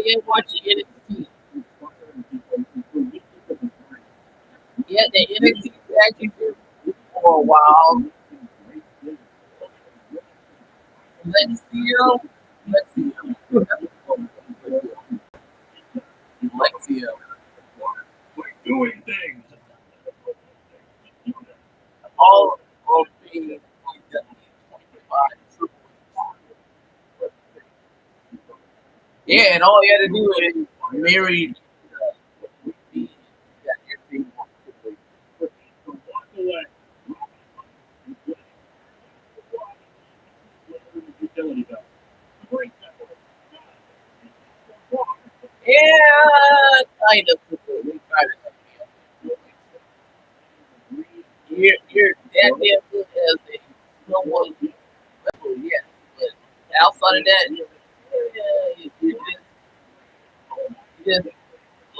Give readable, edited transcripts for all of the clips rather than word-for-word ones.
you ain't watching NXT. Yeah, the NXT actually did for a while. Let's see him. Let's see him. Let's see him. Doing things. All things yeah, and all you had to do is marry. Yeah, kind of. You're that damn good as a someone level, yes. But outside of that, yeah, you're just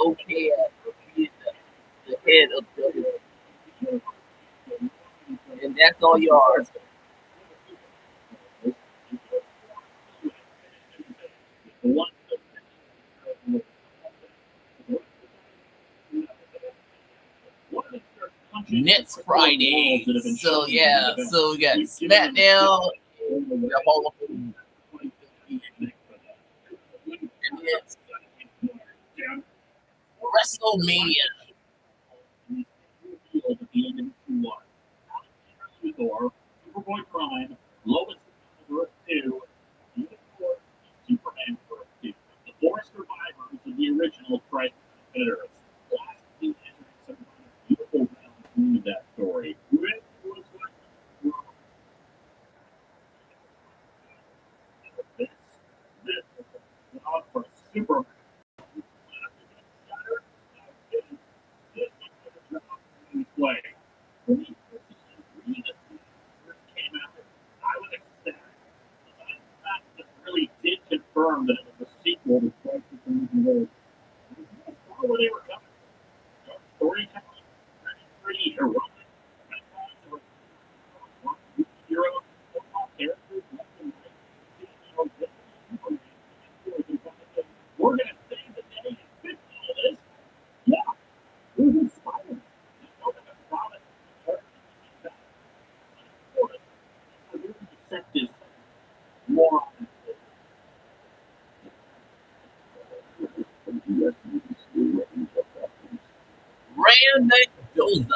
okay at being the head of the, and that's all you are. Next Friday. So yeah, so we got SmackDown and the Hall of Fame. And then WrestleMania. Superboy Prime, Lois Earth 2, Unicorn, Superman Earth 2. The four survivors of the original Crisis Confederates. Last week, some beautiful round through that story. This for Superman. Play. When he first came out, I was ecstatic. That really did confirm that it was a sequel to Crisis on the Road. Where they were coming from. Storytelling, pretty heroic. Heroes, characters, we're going to save the day and fix all this. Yeah, who's inspired? More Randy Joseph.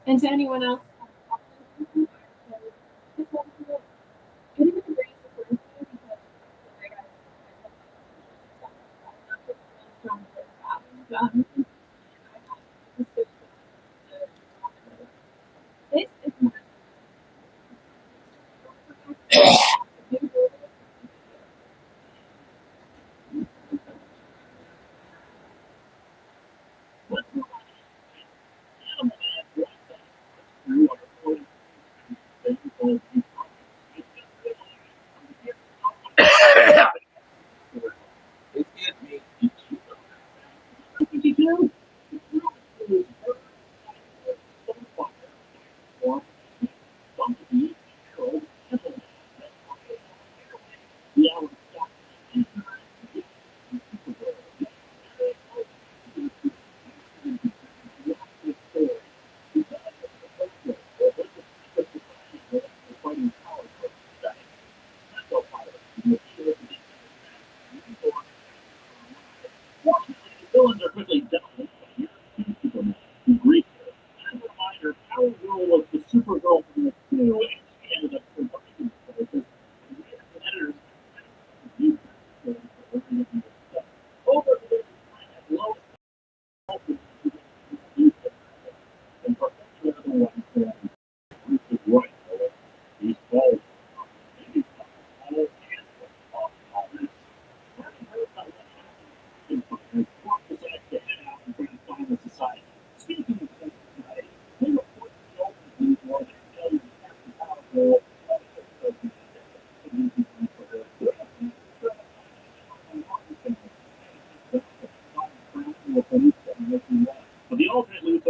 And to anyone else,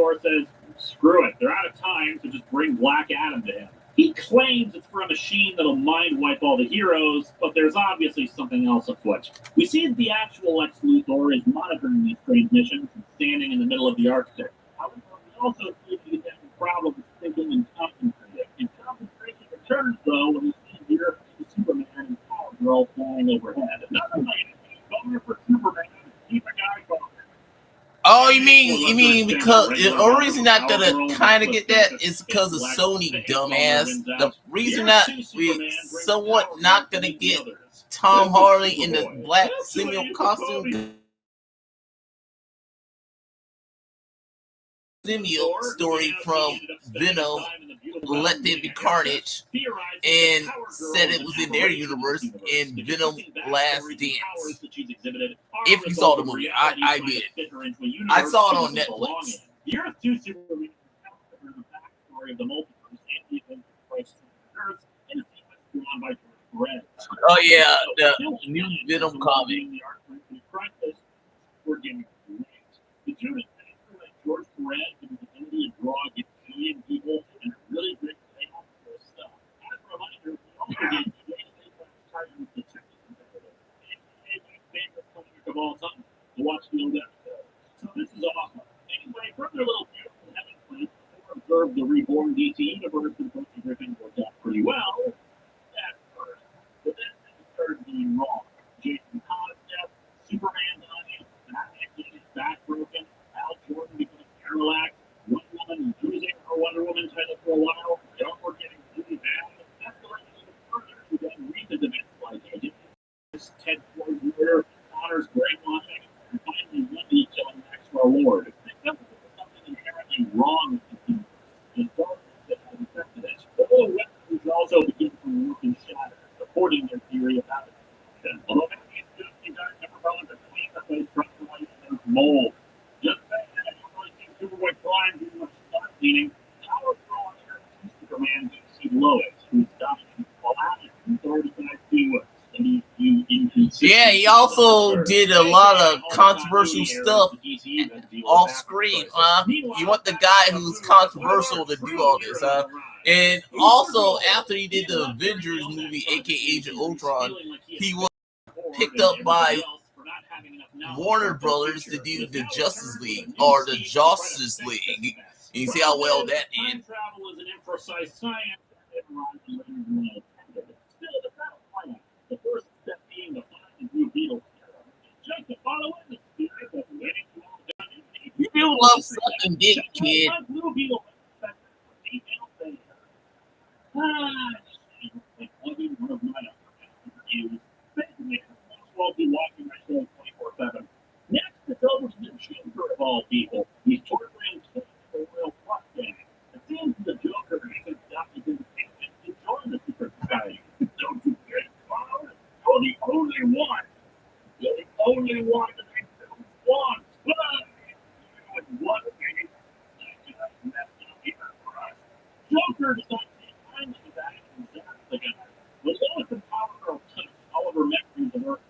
Thor says, screw it, they're out of time, so just bring Black Adam to him. He claims it's for a machine that'll mind wipe all the heroes, but there's obviously something else afoot. We see that the actual Lex Luthor is monitoring these transmissions and standing in the middle of the Arctic. However, we also see that he's having problems thinking and concentrating. And concentration returns, though, when he sees the Earth and Superman and Power Girl flying overhead. Another lady, voter for Superman, keep a guy going. Oh, you mean because the only reason not gonna kind of get that is because of Sony, dumbass. The reason that we somewhat not gonna get Tom Hardy in the black symbiote costume, symbiote story from Venom, Let There Be Carnage, and said it was in their universe in Venom Last Dance. If you saw the movie, I did. I saw it on Netflix. The Earth 2 Superman tells the backstory of the multiverse and the events of Christ on Earth in a sequence drawn by George Perez. Oh yeah, the new Venom comic. The two that George Perez and the ability to draw Gillian people and a really great layout for his stuff. As a reminder, we also did Titans Detective Competitive, and my favorite comic of all time to watch the old episode. So this is awesome. Anyway, from their little beautiful heaven place, they observed the reborn DC universe and Bucky Griffin worked out pretty well at first. But then things started being wrong. Jason Todd's death, Superman dying, Batman getting his back broken, Al Jordan becoming parallax, Wonder Woman losing her Wonder Woman title for a while, they all were getting really bad, escalating even further to then recent events like Ted Ford murder, Connor's brainwashing, and finally Wendy killing Maxwell Lord. They felt that there was something inherently wrong with the universe, and darkness that had affected it. The whole West also began to work in shadow, supporting their theory about it. Although many guys never found the clean the place trustworthy and mold. Just saying that I don't really think Superboy Prime do much spot cleaning. Power Girl here is Superman DC Lois, who's dominant while Alice and Thor decides to yeah, he also did a lot of controversial stuff off screen. You want the guy who's controversial to do all this, huh? And also, after he did the Avengers movie, aka Age of Ultron, he was picked up by Warner Brothers to do the Justice League or the Justice League. You see how well that did. The first step being to find the Blue Beetle serum. Just to follow in the spirit of waiting to all done. You do love sucking dick, kid. Blue Beetle was expected for one of my reviews. Basically, I'll be watching my show 24/7. Next, it's over to the Joker of all people. He's torturing kids for Royal Plus gang. It seems the Joker hasn't stopped his intention to join the secret society. Don't you get it? You're the only one. You're the only one that they don't want. You and one thing. That's not even for us. Joker decides to take time to that and zap the guy. When Lois and Power Girl touch Oliver Memories of Earth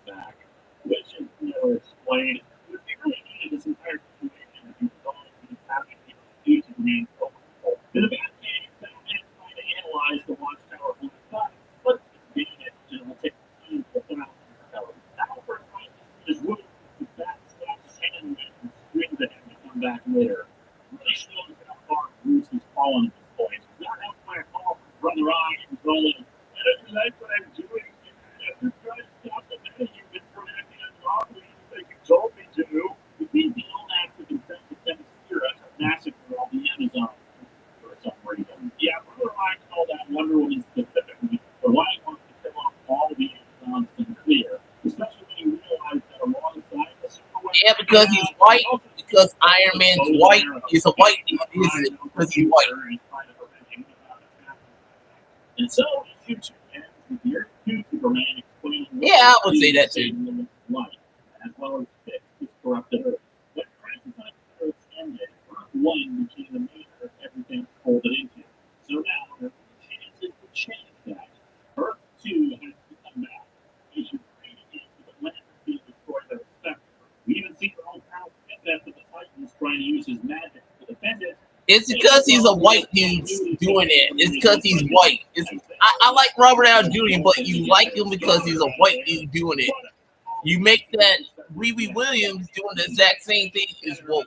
back, which is never explained. It would be really needed this entire situation if you saw it was happening to Superman. In the bad case, Batman trying to analyze the Watchtower from the side, but it's it and it will take time to put out the tower. Alfred tries to his wound with that slaps his hand and screams at him to come back later. Really shows how far Bruce has fallen at this point. Not helped by a call from Brother Eye and Roland. I don't like what I'm doing. I'm trying to stop the minute you've been from acting unlawfully like you told me to. It means the old act of consent to Themyscira to massacre all the Amazons for some reason. Yeah, Brother Eye called out Wonder Woman specifically for why he wants to kill off all the Amazons in clear, especially when you realize that alongside the Superman. Yeah, because he's white. Because Iron Man's white. He's a white dude, isn't it? Because he's white. And so, issue 2 ends with the Earth 2 Superman explaining yeah, I would say that too. Life, as well as fix his corrupted Earth. When Crisis on Earth ended, Earth 1 became the main Earth everything folded into. So now, there's a chance it would change that. Earth 2 has to come back. Issue 3 begins with Atlantis being destroyed by the Spectre. We even see our own power that the Titans trying to use his magic for the It's because he's a white dude doing it. It's because he's white. I like Robert Downey Jr., but you like him because he's a white dude doing it. You make that Riri Williams doing the exact same thing is woke.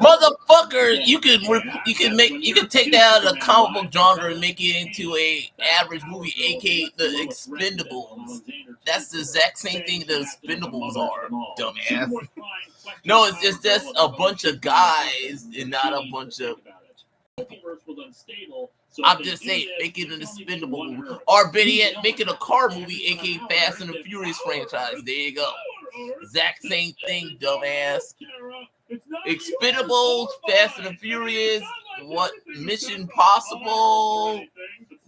Motherfucker, you can take that out of the comic book genre and make it into a average movie, aka the Expendables. That's the exact same thing the Expendables are, dumbass. No, it's just a bunch of guys and not a bunch of. I'm just saying, make it an Expendable movie, or better yet, make it a car movie, aka Fast and the Furious franchise. There you go. Exact same thing, dumbass. Expendables, Fast and the Furious, what Mission Possible,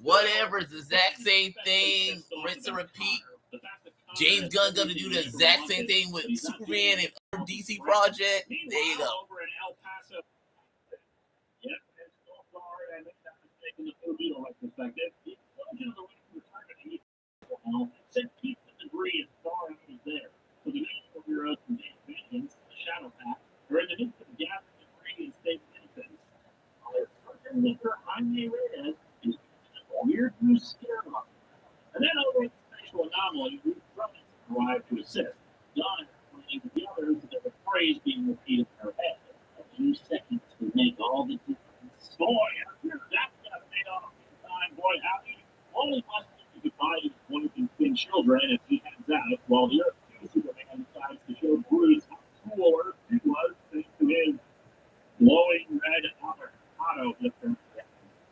whatever, it's the exact same thing. Rinse and repeat. James Gunn gonna do the exact same thing with Superman and other DC project. There you go. Weird new scare and then over the special anomaly who arrived to assist. John explaining to the others that the phrase being repeated in her head. A few seconds would make all the difference. Boy, that got made off in time. Boy, how you only must be goodbye to his wife and twin children if he heads out, while the Earth 2 Superman decides to show Bruce how cool Earth 2 was thanks to his glowing red auto lifter.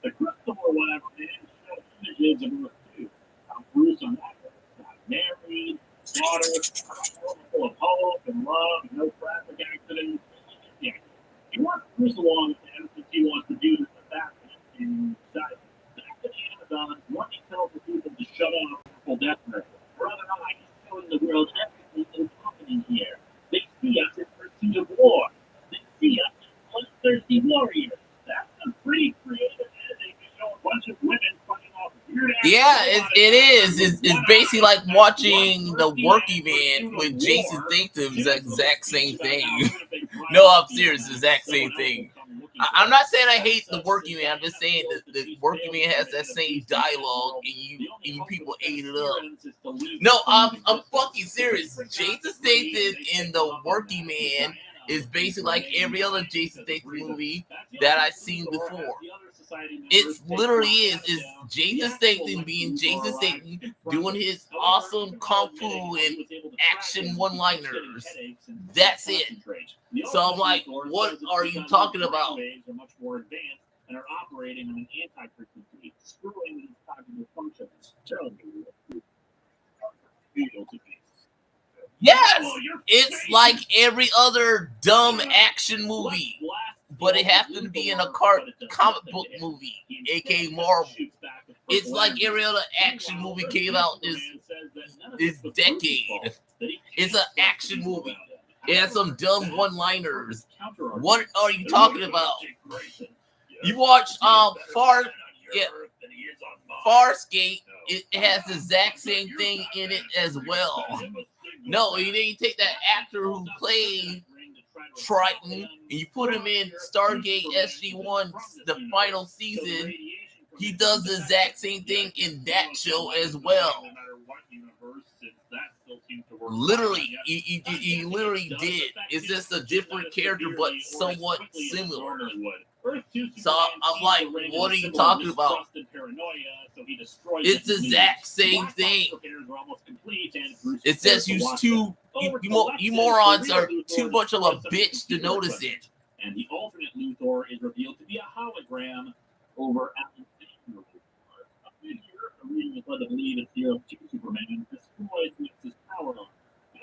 The crystal or whatever it is showed images of Earth 2. How Bruce on that Earth got married, daughter, full of hope and love, no traffic accidents. Yeah. He wants Bruce along with him since he wants to do this and that and decide. Back to the Amazon, Lundy tells the people to shut off Purple Death Metal. Brother and I is showing the world everything that is happening here. They see us in pursuit of war. They see us as bloodthirsty warriors. That's a pretty creative editing to show a bunch of women fighting off weird ass. Yeah, it is. It's basically like watching The Working Man with Jason Statham's the exact same thing. No, I'm serious, the exact same thing. I'm not saying I hate The Working Man. I'm just saying that The Working Man has that same dialogue, and you people ate it up. No, I'm fucking serious. Jason Statham in The Working Man is basically like every other Jason Statham movie that I've seen before. It literally is Jason Statham being Jason Statham doing his awesome kung fu and action one-liners. That's it. So I'm like, what are you talking about? And are operating on an anti-frequency, screwing these cognitive functions. Yes, it's like every other dumb action movie, but it happened to be in a comic book movie, aka Marvel. It's like every other action movie came out this decade. It's an action movie. It has some dumb one-liners. What are you talking about? You watch Farscape. It has the exact same thing in it as well. No, you didn't take that actor who played Triton and you put him in Stargate SG-1, the final season. He does the exact same thing in that show as well. Literally, he literally did. It's just a different character, but somewhat similar. So I'm like, what are you talking about? It's the exact same thing. It's just you morons are too much of a bitch to notice it. And the alternate Luthor is revealed to be a hologram over Alan Taylor. A figure reading is led to believe it's Zero Two Superman destroys his power on.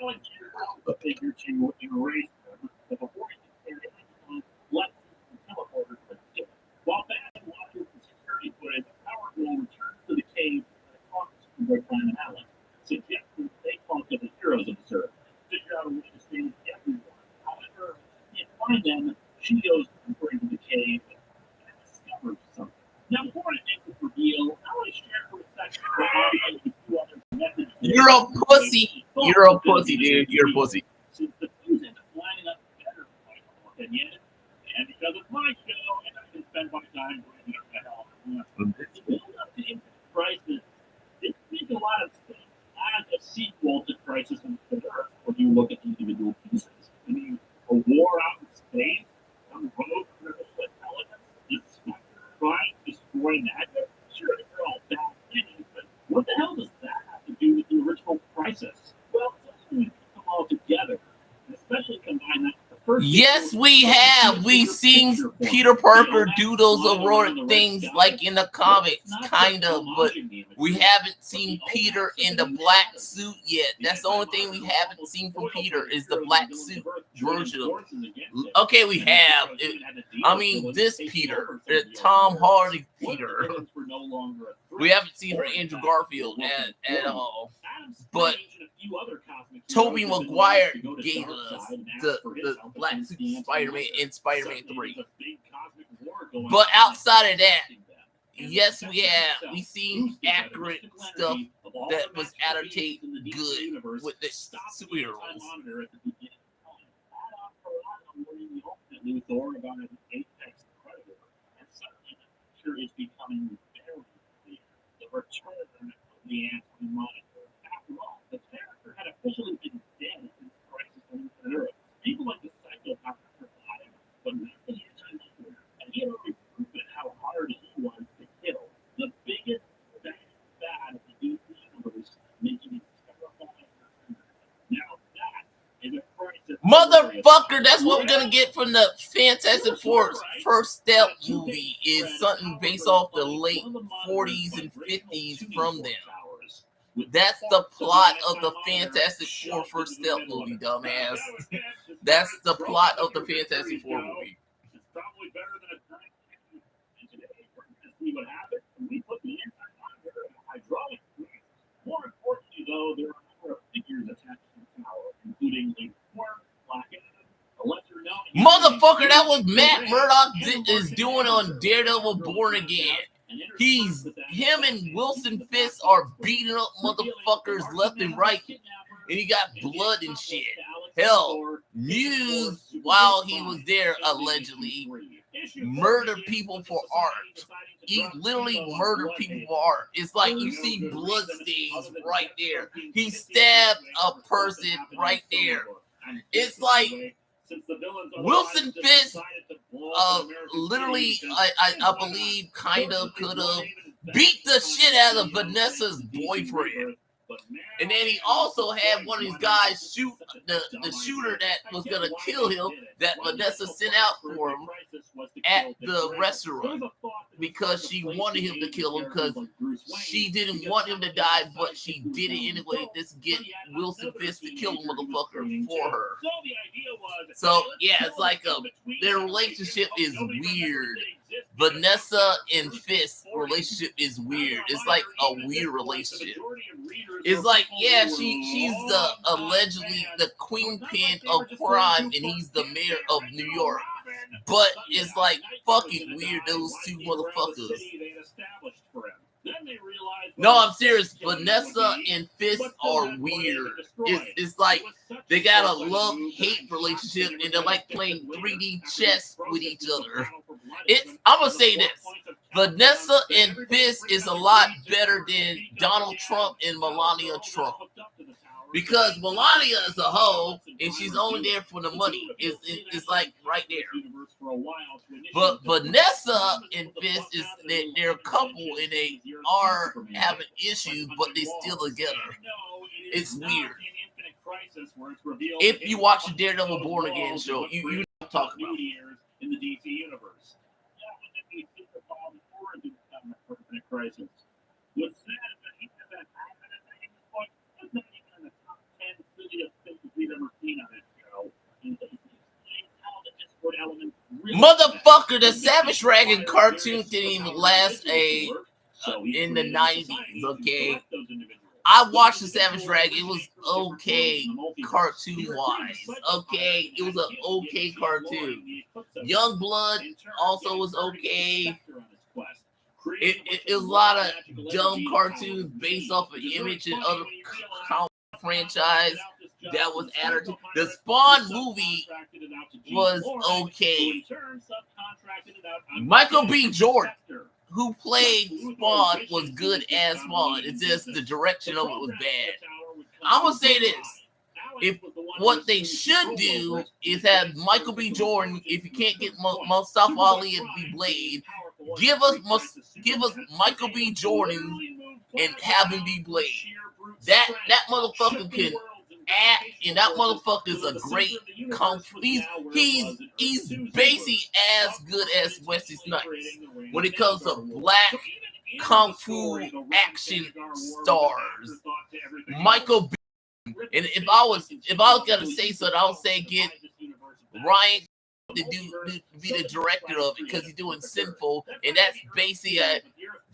Alan Taylor tells the figure to erase them, but before he can carry anyone, lets him teleport to the ship. While Batman watches the security footage, Power Girl returns to the cave and talks to Red Diamond Alex, suggesting they talk to the heroes of the Earth, figure out a way to save everyone. However, if you find them, she goes deeper into the cave and discovers something. Now, before I make this reveal, I want to share for a second what I think the two other methods. You're a pussy. You're a pussy, dude. You're a pussy. Since the two end up lining up together, in my opinion, and because it's my show and I can spend my time bringing up the hell I want. The build up to Infinite Crisis, it makes a lot of sense as a sequel to Crisis on Infinite Earth when you look at the individual pieces. I mean, a war out in space, on road critical intelligence, just trying to destroy magic. Sure, they're all bad things, but what the hell does that have to do with the original Crisis? Well, something we put them all together, and especially combine that with the first. Yes, we have. We've seen Peter Parker do those heroic things like in the comics, kind of, but we haven't seen Peter in the black suit yet. That's the only thing we haven't seen from Peter is the black suit version of it. Okay, we have. I mean, this Peter, Tom Hardy Peter. We haven't seen for Andrew Garfield at all. But Tobey Maguire gave us the black suit Spider-Man in Spider-Man 3. But outside of that, yes, we've seen accurate stuff that was annotated good with the superheroes. Luthor about an apex predator, and suddenly the picture is becoming very clear. The return of the anti-monitor. After all, the character had officially been dead since Crisis on Infinite Earth. People like the psychopath survived, but not the anti-monitor, and he had already proven how hard he was to kill. The biggest bad of the DC universe, making it terrifying. Now that is a Crisis. Motherfucker, that's what we're gonna get from the Fantastic Four's first step movie is something based off the late 40s and 50s from them. That's the plot of the Fantastic Four first step movie, dumbass. That's the plot of the Fantastic Four movie. It's probably better than a time. And today we're going to see what happens when we put the anti-monitor in a hydraulic press. More importantly, though, there are a number of figures attached to the tower, including a form, Black Adam, a lesser known. Motherfucker, that was Matt Murdock is doing on Daredevil Born Again. Him and Wilson Fisk are beating up motherfuckers left and right. And he got blood and shit. Hell, Muse, while he was there, allegedly murdered people for art. He literally murdered people for art. It's like you see blood stains right there. He stabbed a person right there. It's like Wilson Fisk literally, I believe, kind of could have beat the shit out of Vanessa's boyfriend. And then he also had one of these guys shoot the shooter that was going to kill him that Vanessa sent out for him at the restaurant because she wanted him to kill him because she didn't want him to die, but she did it anyway to get Wilson Fisk to kill the motherfucker for her. So, yeah, it's like their relationship is weird. Vanessa and Fisk relationship is weird. It's like a weird relationship. It's like, yeah, she's the allegedly the queenpin of crime, and he's the mayor of New York. But it's like fucking weird, those two motherfuckers. No, I'm serious. Vanessa and Fisk are weird. It's like they got a love-hate relationship, and they're like playing 3D chess with each other. I'm gonna say this: Vanessa and Fisk is a lot better than Donald Trump and Melania Trump. Because Melania is a hoe, and she's only there for the money. It's like right there. But Vanessa and Fisk they're a couple, and they are having issues, but they still together. It's weird. If you watch the Daredevil Born Again show, you know what I'm talking about. the DC universe. Yeah, when they think about the origin of the Infinite Crisis. What's sad is that he has that happened at the end of the book. It's not even in the top 10 silliest things we've ever seen on this show. And so how the Discord element really Motherfucker, the Savage Dragon cartoon didn't even last in the 90s, okay? I watched the Savage Dragon. It was okay cartoon-wise, okay? It was an okay cartoon. Youngblood also was okay. It was a lot of dumb cartoons based off of Image and other comic franchise that was added to. The Spawn movie was okay. Michael B. Jordan, who played Spawn, was good as Spawn. It's just the direction of it was bad. I'm gonna say this: if what they should do is have Michael B. Jordan, if you can't get Mustafa Ali and be Blade, give us Michael B. Jordan and have him be Blade. That motherfucker can act, and that motherfucker is a great he's basically as good as Wesley Snipes when it comes to black kung fu action stars. Michael B. And if I was gonna say something, I would say get Ryan to be the director of it because he's doing Sinful, and that's basically a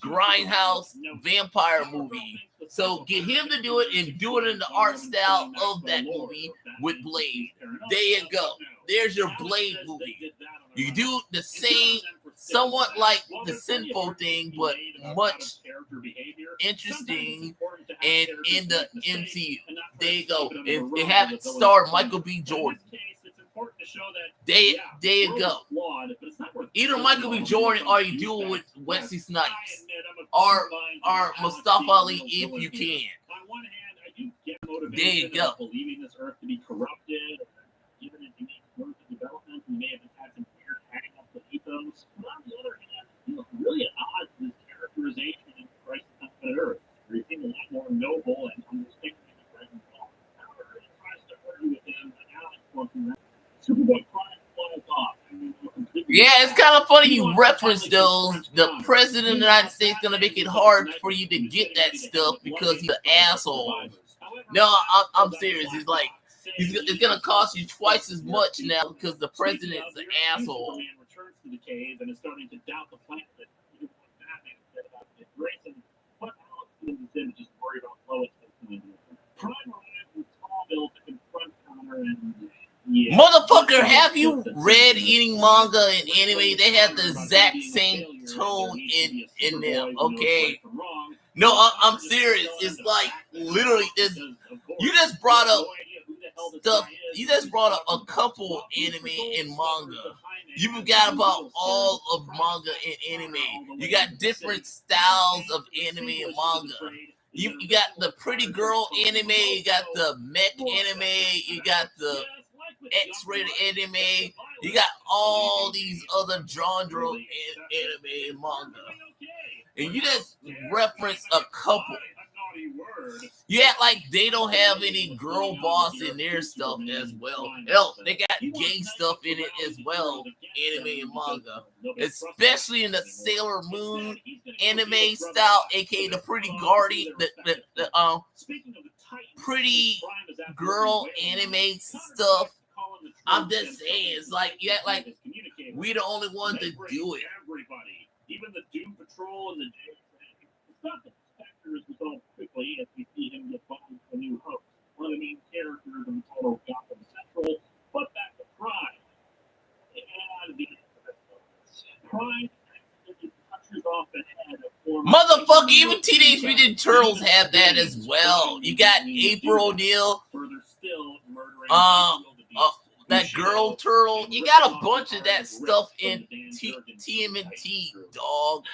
grindhouse vampire movie. So get him to do it and do it in the art style of that movie with Blade. There you go. There's your Blade movie. You do the same, somewhat like the Sinful thing, but much interesting and in the MCU. There you go. And have it star Michael B. Jordan. There you go. Either Michael B. Jordan or you do it with Wesley Snipes or Mustafa Ali if you can. There you go. Believing this Earth to be corrupted, even if you make growth and development, you may have had some weird hang up the ethos. But on the other hand, really at odds with characterization in Crisis on Planet Earth. You seem a lot more noble and understanding of right and wrong. However, it tries to argue with him, and Alex walking around. Superboy Prime flies off. Yeah, it's kind of funny you reference those. The president of the United States is gonna make it hard for you to get that stuff because he's an asshole. No, I'm serious. He's like, it's gonna cost you twice as much now because the president's an asshole. Returns to the cave and is starting to doubt the plan that Batman said about his race and what Alex did just worry about Lois. Prime arrives in Smallville to confront Connor and. Yeah. Motherfucker, have you read any manga and anime? They have the exact same tone in them, okay? No, I'm serious. It's like literally this. You just brought up stuff. You just brought up a couple anime and manga. You forgot about all of manga and anime. You got different styles of anime and manga. You got the pretty girl anime. You got the mech anime. You got the X-rated anime. You got all these other genre anime and manga. And you just reference a couple. You act like they don't have any girl boss in their stuff as well. Hell, they got gay stuff in it as well, anime and manga. Especially in the Sailor Moon anime style, aka the pretty guardian, the pretty girl anime stuff. I'm just saying, it's like you act like we the only ones that do it. Everybody, even the Doom Patrol and the it's not that the Spectre is resolved quickly as we see him get bumped to a new host. One of the main characters in total Gotham Central, but back to Prime. And the Prime accidentally touches off the head of former. Motherfucker, even Teenage Mutant Turtles have that as well. You got April O'Neil. Further still, murdering that girl turtle. You got a bunch of that stuff in TMNT, dog.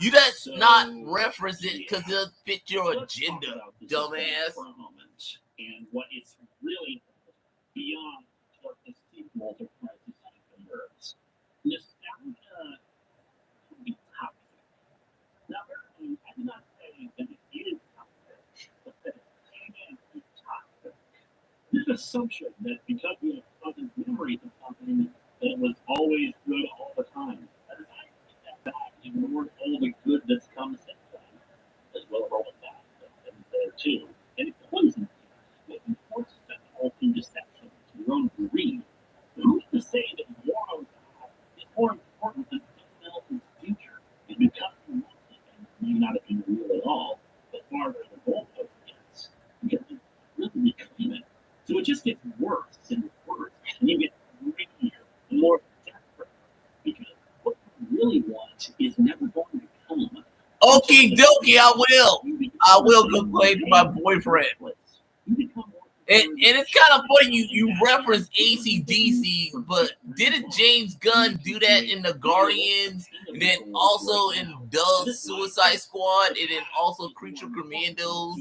You just not reference it because it'll fit your agenda, dumbass. And what it's really beyond what the sequel to Crisis on Earth. Nostalgia can be toxic. Now, I did not say that it is toxic, but that it can be toxic. This assumption that because we have pleasant memories of something, that it was always good all the time. At the time, that ignored all the good that's come since then, as well as all the bad that's been there too. And it poisons you. It forces them all through deception to your own greed. But who's to say that moral God is more important than anyone else's future? It becomes something that may not have been real at all, but farther the goalpost gets. Because you really reclaim it. So it just gets worse and worse, and you get greedier and more desperate. Because what you really want is never going to come. Okie dokie, I will complain to my boyfriend. And it's kind of funny you reference AC/DC, but didn't James Gunn do that in the Guardians, and then also in Dove's Suicide Squad, and then also Creature Commandos?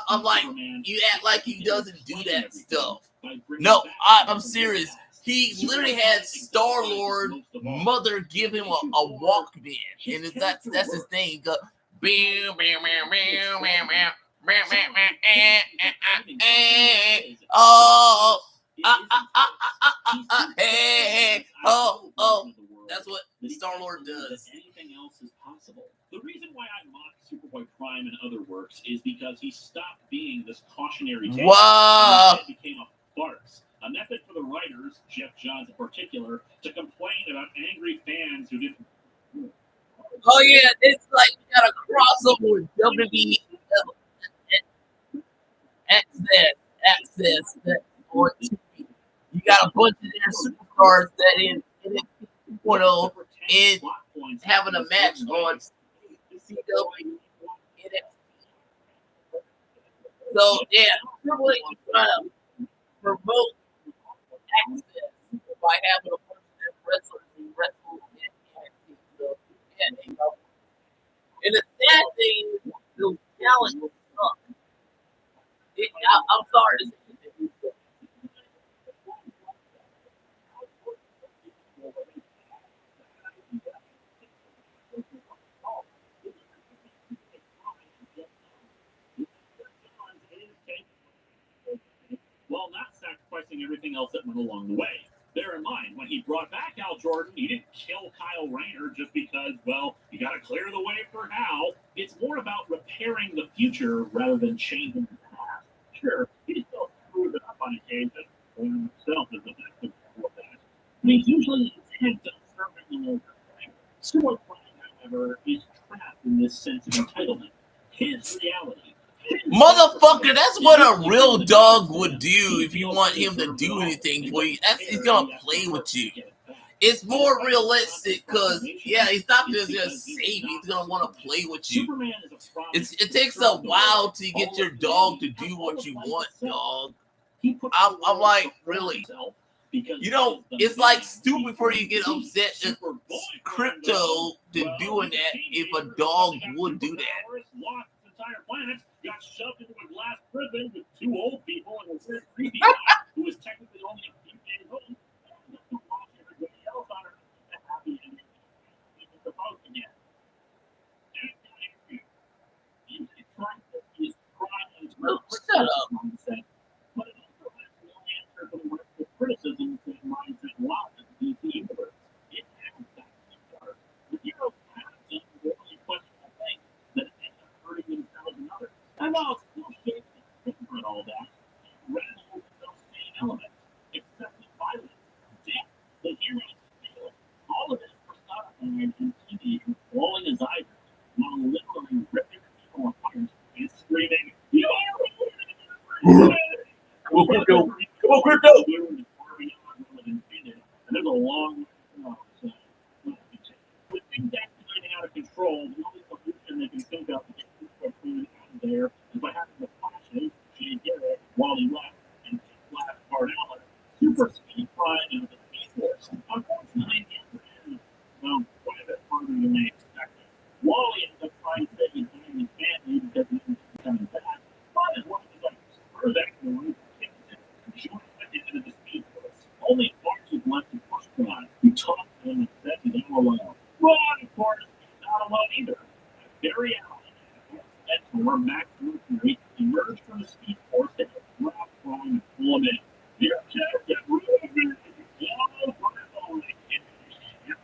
I'm like, you act like he doesn't do that stuff. No, I'm serious. He literally had Star-Lord mother give him a Walkman, and that's his thing. He goes, bam, bam, bam, bam, bam, bam. Oh, that's what Star-Lord does. Anything else is possible. The reason why I mock Superboy Prime and other works is because he stopped being this cautionary tale. Wow. It became a farce. A method for the writers, Jeff Johns in particular, to complain about angry fans who didn't. Oh yeah, it's like you got a crossover with WWE access that on TV. You got a bunch of their superstars that in NXT 2.0 is having a match on CW NXT. So yeah, Triple H is trying to promote access by having a bunch of their wrestlers and wrestle in NXT. So yeah, they go. And the sad thing is the talent sucks. I'm sorry to say it. While not sacrificing everything else that went along the way. Bear in mind, when he brought back Al Jordan, he didn't kill Kyle Rayner just because, well, you got to clear the way for Hal. It's more about repairing the future rather than changing the past. Sure, he still screwed it up on occasion, or himself is the best example of that. But he's usually intent on serving the overthing. Superboy Prime, however, is trapped in this sense of entitlement. His reality. Motherfucker, that's what a real dog would do if you want him to do anything for you. He's gonna play with you. It's more realistic because, yeah, he's not just gonna save you. He's gonna want to play with you. It takes a while to get your dog to do what you want, dog. I'm like, really? You know, it's like stupid for you to get upset at Crypto to doing that if a dog would do that. Entire planet got shoved into a glass prison with two old people and a weird creepy guy who was technically only a few days old. And everybody else on Earth is happy and even supposed to get. He's crying. Shut up. But it also has no answer for the rest of criticism that minds it lost in the DC universe. It has that dark. The heroes have done really questionable things that end up hurting themselves and others. And while it's still shaped and different and all that, radical with those same elements, excessive violence, death, the heroes feel. All of it personified in TV and rolling his eyes while literally ripping people apart and screaming, "You are Come on, Crypto. Come on, Crypto. And there's a long way to go. So, with things acting out of control, the only solution they can think of to get this food out of there is by having the flashes she did it while he left and last part out. Super speed prime into the Speed Force. Unfortunately, the end is quite a bit harder than they expected. Wally ends up trying to save his family because he was coming back. But as one of the screw that going, joined into the Speed Force. Only March is left to push on. He talked to him and said he's not alone. Well, of course, he's not alone either. Barry Allen, mentor Max Mercury, emerged from the Speed Force and dropped from and pull him in. You're just a movie.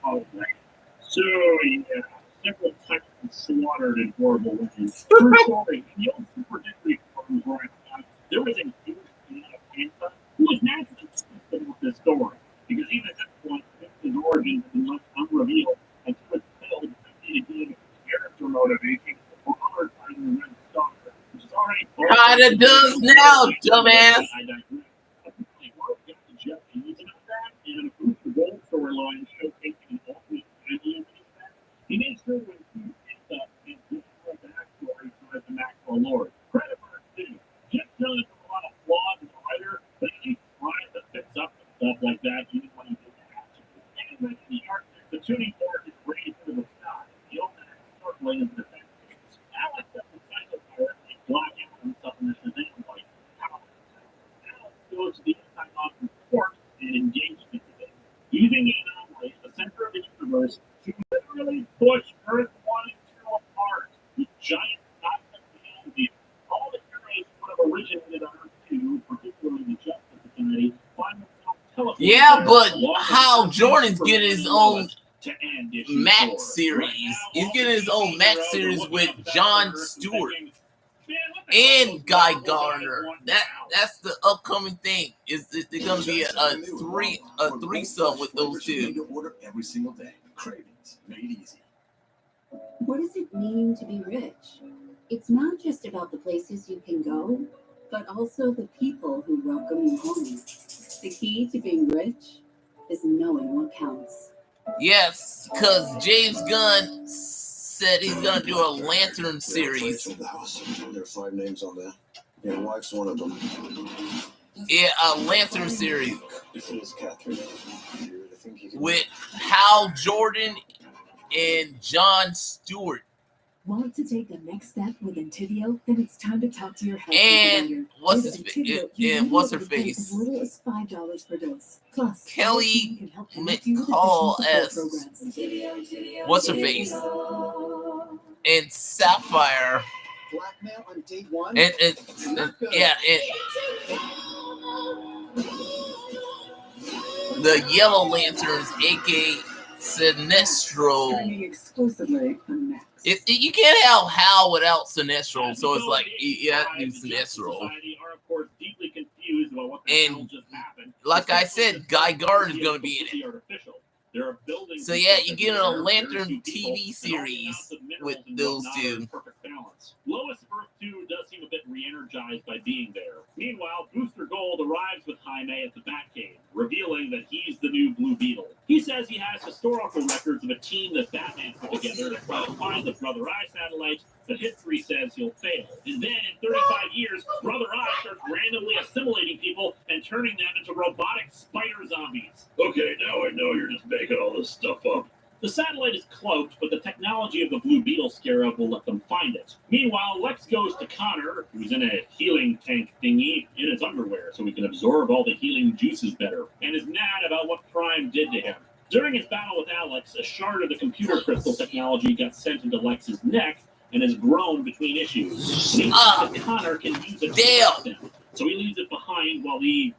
Oh, right. So, yeah, several Titans slaughtered in horrible ways. True story. In the old Super District forums where I found, there was a huge fan of Panther who was naturally consistent with this story. Because even at this point, his origins had been left unrevealed until it failed to gain character motivation for other time the Red Stalker, which is already Kinda does now, dumbass. I digress. Apparently, word got to Jeff Hayes about that, and a Booster Gold storyline showcasing an alternate timeline of that. He made sure when he picked up his general backstory ties to Maxwell Lord. Credit for it, too. Jeff Jones has a lot of flaws as a writer, but he tries to fix up and stuff like that, even when he didn't have to. And like the art, the tuning fork is raised to the sky. The open circling into the defense case. Alex has the cycle pirate like Black Adam stuff in the Shazam fight. Alex goes to the anti-Austin court and engages with it, using the anomaly, the center of the universe, to literally push Earth 1 and 2 apart with giant cosmic reality. All the heroes would have originated on Earth 2, particularly the Justice Society, find themselves teleported. Yeah, but Hal Jordan's getting his own Max series. He's getting his own Max series with Jon Stewart and Guy Gardner. That's the upcoming thing. Is they're gonna be a threesome with those two. Order every single day. Cravings made easy. What does it mean to be rich? It's not just about the places you can go, but also the people who welcome you home. The key to being rich is knowing what counts. Yes, because James Gunn said he's gonna do a Lantern series. There are 5 names on there. Your wife's one of them. Yeah, a Lantern series This is Catherine. Do you really think you can with Hal Jordan and Jon Stewart. Want to take the next step with Entyvio? Then it's time to talk to your health And provider. what's With his Entyvio, yeah, you may what's be her able to pay face? As little as $5 per dose. Plus, Kelly our team can help connect you with McCall additional as support programs. what's her face? And Sapphire. blackmail on day one? And yeah, and the Yellow Lanterns, aka Sinestro. Streaming exclusively on Max. You can't have Hal without Sinestro, so it's like you have to do Sinestro. And like I said, Guy Gardner is gonna be in it. So yeah, you get a Lantern TV series with those two. Lois Earth 2 does seem a bit re-energized by being there. Meanwhile, Booster Gold arrives with Jaime at the Batcave, revealing that he's the new Blue Beetle. He says he has historical records of a team that Batman put together to try to find the Brother Eye satellite, but history says he'll fail. And then in 35 years, Brother Eye starts randomly assimilating people and turning them into robotic spider zombies. Okay, now I know you're just making all this stuff up. The satellite is cloaked, but the technology of the Blue Beetle scarab will let them find it. Meanwhile, Lex goes to Connor, who's in a healing tank thingy in his underwear so he can absorb all the healing juices better, and is mad about what Prime did to him. During his battle with Alex, a shard of the computer crystal technology got sent into Lex's neck and has grown between issues. Connor can use it to help him, so he leaves it behind while he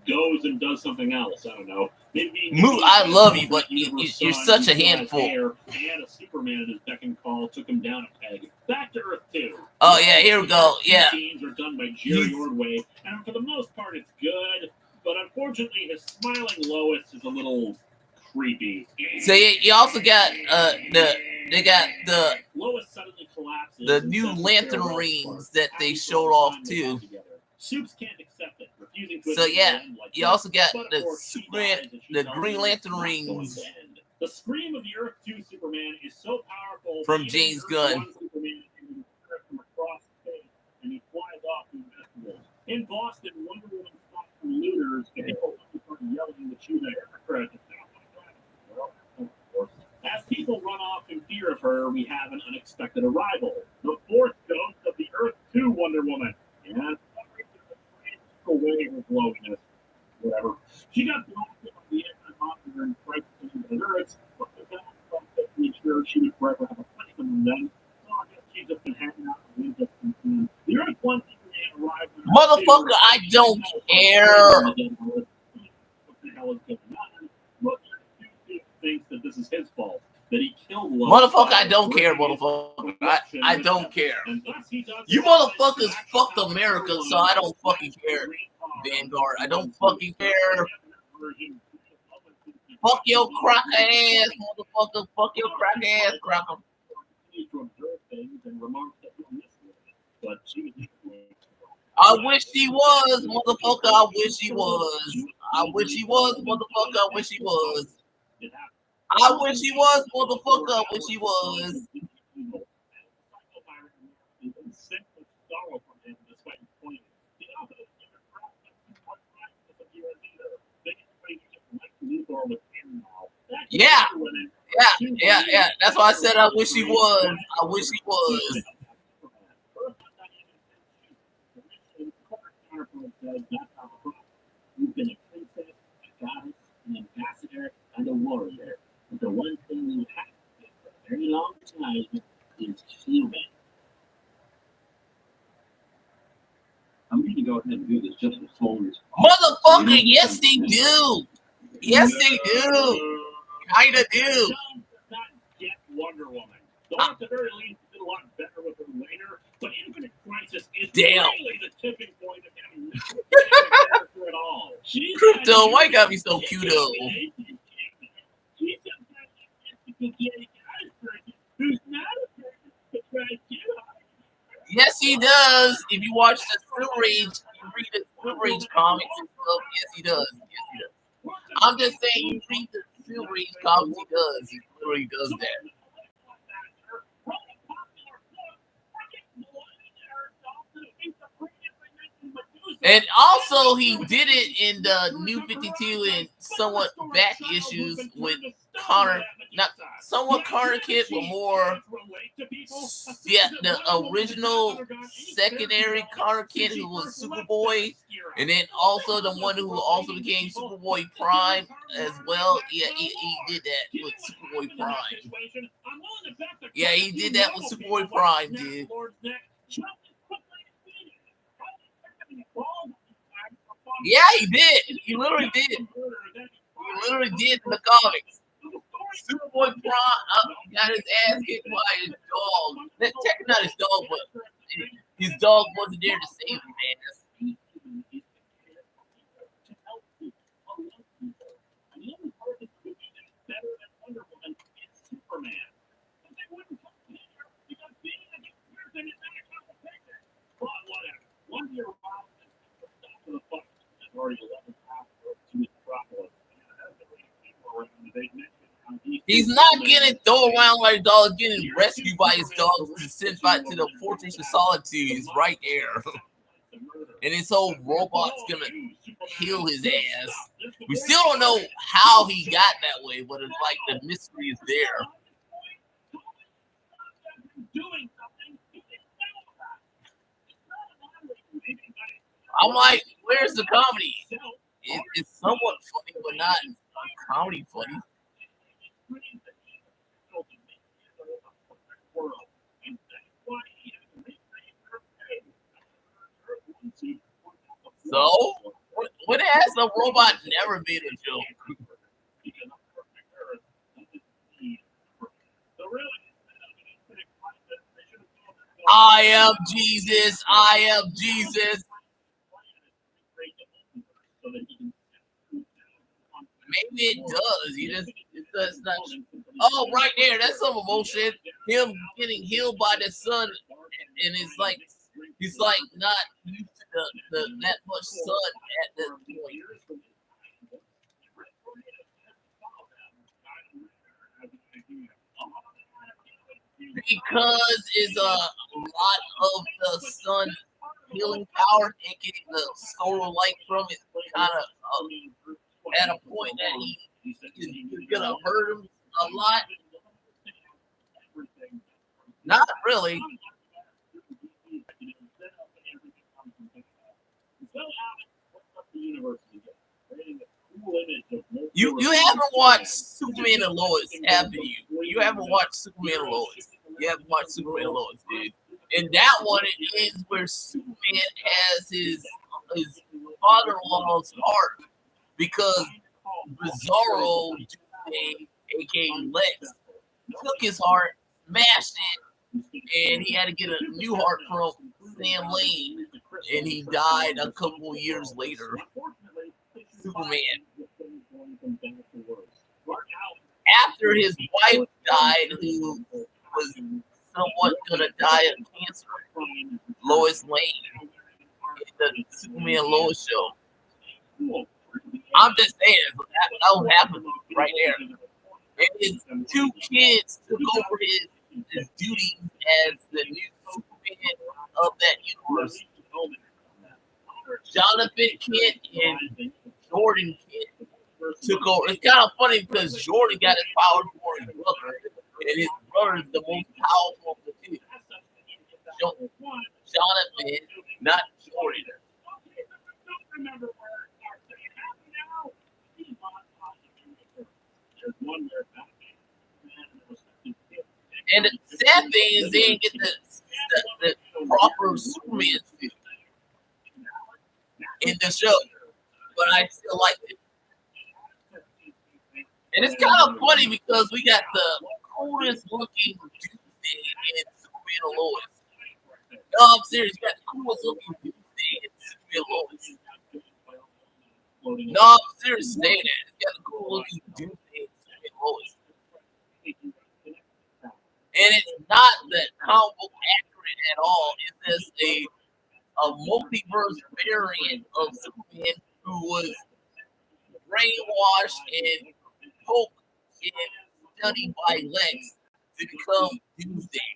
goes and does something else. I don't know. I love you, but you're such a handful. And a Superman at his beck and call took him down a peg. Back to Earth 2. Oh yeah, here we go. Yeah. Scenes are done by Jerry Ordway, and for the most part, it's good. But unfortunately, his smiling Lois is a little creepy. So you also got they got the Lois suddenly collapses. the new lantern rings that they showed off too. Supes can't accept it, refusing to. So yeah, you also got the Superman, the Green Lantern rings. The scream of the Earth 2 Superman is so powerful from James Gunn. Superman can from across space, and he flies off to investigate. In Boston, Wonder Woman stops some looters, and people start yelling that she's an aircraft. As people run off in fear of her, we have an unexpected arrival. The fourth ghost of the Earth 2 Wonder Woman. Yeah, away her glowiness. Whatever. She got blasted on the anti-monster and Crisis in the Earth, but the guy thought that made sure she would forever have a place among them. So I guess she's just been hanging out with them. The Earth 1 Superman arrived. Motherfucker, I don't care. What the hell is going on? But Earth 2 thinks that that he killed Motherfucker, I don't care, motherfucker. I don't care. You motherfuckers fucked America, so I don't fucking care, Vanguard. I don't fucking care. Fuck your crack ass, motherfucker. Fuck your crack ass, cracker. I wish he was, motherfucker. I wish he was. I wish he was, motherfucker. I wish he was. I wish he was, motherfucker. I wish he was. Yeah. That's why I said I wish he was. I wish he was. You've been a princess, a goddess, an ambassador, and a warrior. But the one thing you have been for a very long time is human. I'm going to go ahead and do this just for souls. Motherfucker, yes they do. Yes they do. Kinda do. Not get Wonder Woman. Though at the very least, did a lot better with her later. But Infinite Crisis is really the tipping point of him not character at all. Crypto, why you gotta be so cute though? She's a who's not a person to try to Yes, he does. If you watch the Still Rage, you read the Still Rage comics and stuff. Yes, he does. Yes, he does. I'm just saying, you read the Still Rage comics, he does. He literally does that. And also, he did it in the New 52 and somewhat back issues with Connor, not somewhat Connor Kid, but more, the original secondary Connor Kid who was Superboy, and then also the one who also became Superboy Prime as well. Yeah, he did that with Superboy Prime. Yeah, he did that with Superboy Prime, dude. Yeah, he did. He literally did. He literally did in the comics. Superboy got his ass kicked by his dog. Technically not his dog, but his dog wasn't there to save him, man. He's not getting thrown around like a dog, getting rescued by his dogs and sent back to the Fortress of Solitude. He's right there. And his whole robot's gonna kill his ass. We still don't know how he got that way, but it's like the mystery is there. I'm like, where's the comedy? It's somewhat funny, but not comedy funny. So, when has a robot never made a joke? I am Jesus. I am Jesus. Maybe it does. It does not. Oh, right there. That's some emotion. Him getting healed by the sun, and it's like he's like not used to the that much sun at that point. Because it's a lot of the sun healing power and getting the solar light from it kind of at a point that he's gonna hurt him a lot. Not really. You haven't watched Superman and Lois, haven't you? You haven't watched Superman and Lois. You haven't watched Superman and Lois, dude. And that one it is where Superman has his father-in-law's heart because Bizarro, aka Lex, took his heart, smashed it, and he had to get a new heart from Sam Lane, and he died a couple years later. Superman. After his wife died, who was somewhat gonna die of cancer, Lois Lane, in the Superman Lois show. I'm just saying, that was happening right there. And his two kids took over his duties as the new Superman of that universe. Jonathan Kent and Jordan Kent took over. It's kind of funny because Jordan got his powers for his brother, and his brother is the most powerful of the two. Jonathan, not Jordan. And the sad thing is they didn't get the proper Superman suit in the show, but I still liked it. And it's kind of funny because we got the coolest looking Doomsday in Superman and Lois. No, I'm serious. You got the coolest looking Doomsday in Superman and Lois. No, I'm serious saying that. It's got the cool looking Doomsday in Superman and Lois. And it's not that comic book accurate at all. It's just a multiverse variant of Superman who was brainwashed and poked and studied by Lex to become Doomsday.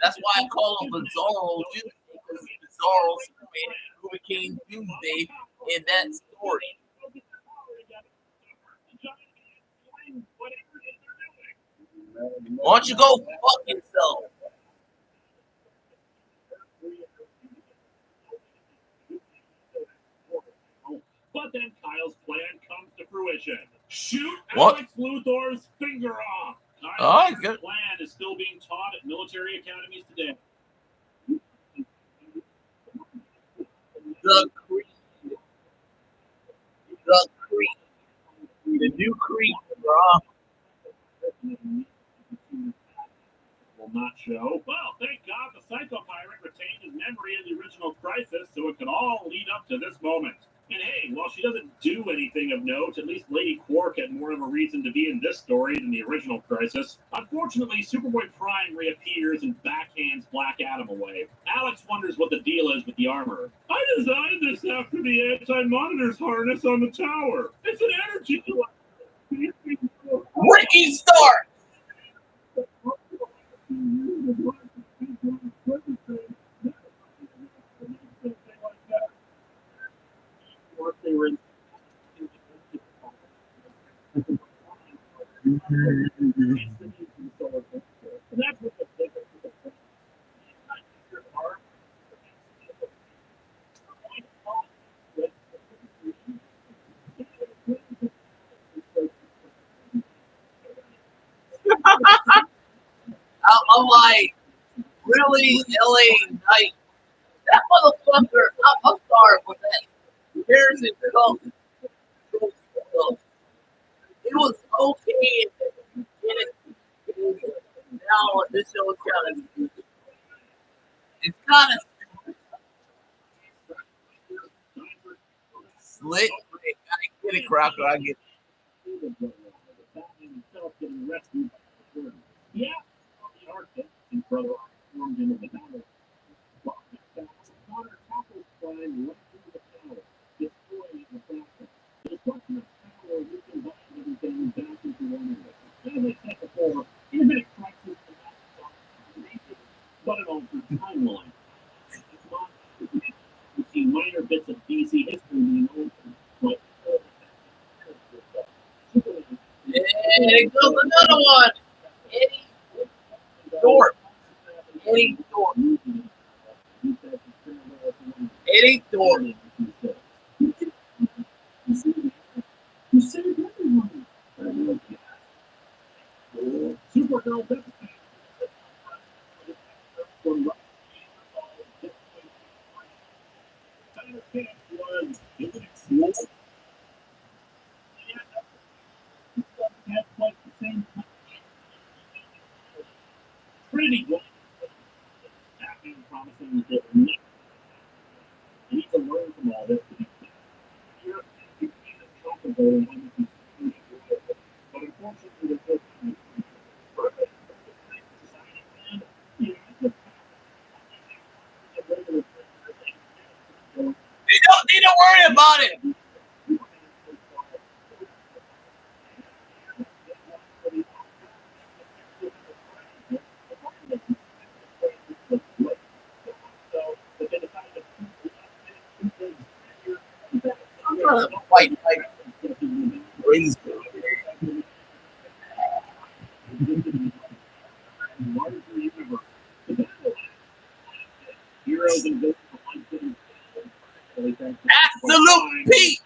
That's why I call him Bizarro Doomsday, because Bizarro Superman who became Doomsday in that story. Why don't you go fuck yourself? But then Kyle's plan comes to fruition. Shoot What? Alex Luthor's finger off. Oh, Kyle's good. plan is still being taught at military academies today. The Creed. The Creed. The new Creed, bro. Will not show. Well, thank God the Psycho Pirate retained his memory of the original Crisis, so it could all lead up to this moment. And hey, while she doesn't do anything of note, at least Lady Quark had more of a reason to be in this story than the original Crisis. Unfortunately, Superboy Prime reappears and backhands Black Adam away. Alex wonders what the deal is with the armor. I designed this after the anti-monitor's harness on the tower. It's an energy... Ricky Stark! I'm like, really, LA Knight? That motherfucker, I'm sorry for that. Harrison Cook. It was okay in it. Now this show is kind of, it's kind of slick. I get it, Crocker. I get it. Yeah, the Arctic and brother formed into the battle. Connor tackles Prime right through the tower, destroying the platform. The destruction of the tower recombines everything back into one area. As I said before, Infinite Crisis is not but an altered timeline. It's not we see minor bits of DC history being altered, but And it goes another one. Eddie Thorpe. Eddie Thorpe. Eddie Thorpe. Supergirl things that are not. You need to learn from all this. Here, you can't talk about it when you can. But unfortunately, there's no time. Perfect. Society, man. You know, They don't worry about it. I'm trying to fight like crazy. Heroes and Absolute Pete.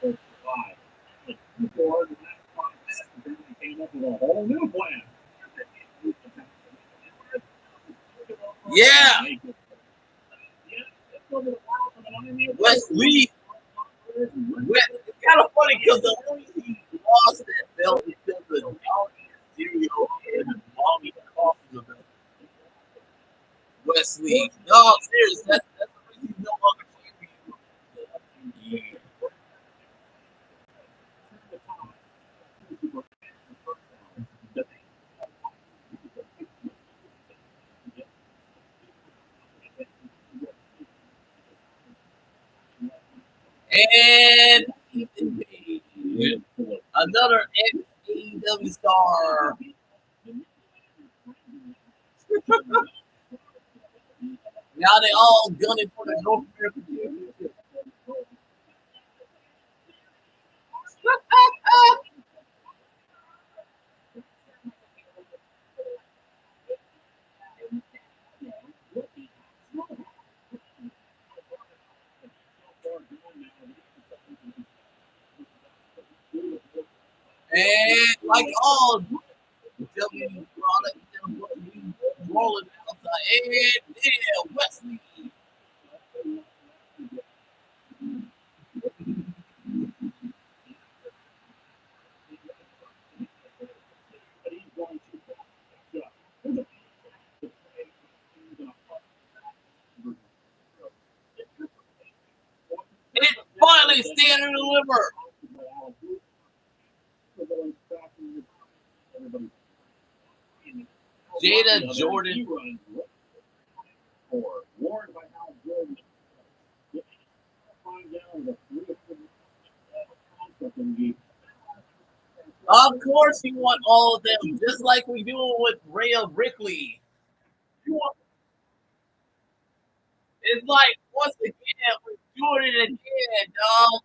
Came up with a whole new plan. Yeah. Wesley. It's kind of funny because the only he lost that belt is because of Johnny Mysterio and Bobby cost the belt. Wesley. No, seriously, that's the reason he's no longer champion. Yeah. And another ex-AEW star. Now they all gunning for the North American Championship. And like all WWE product, rolling outside. And yeah, Wesley. It finally stand and deliver. Jada Jordan. Of course, you want all of them, just like we do with Rhea Ripley. It's like once again we're doing it again, dog.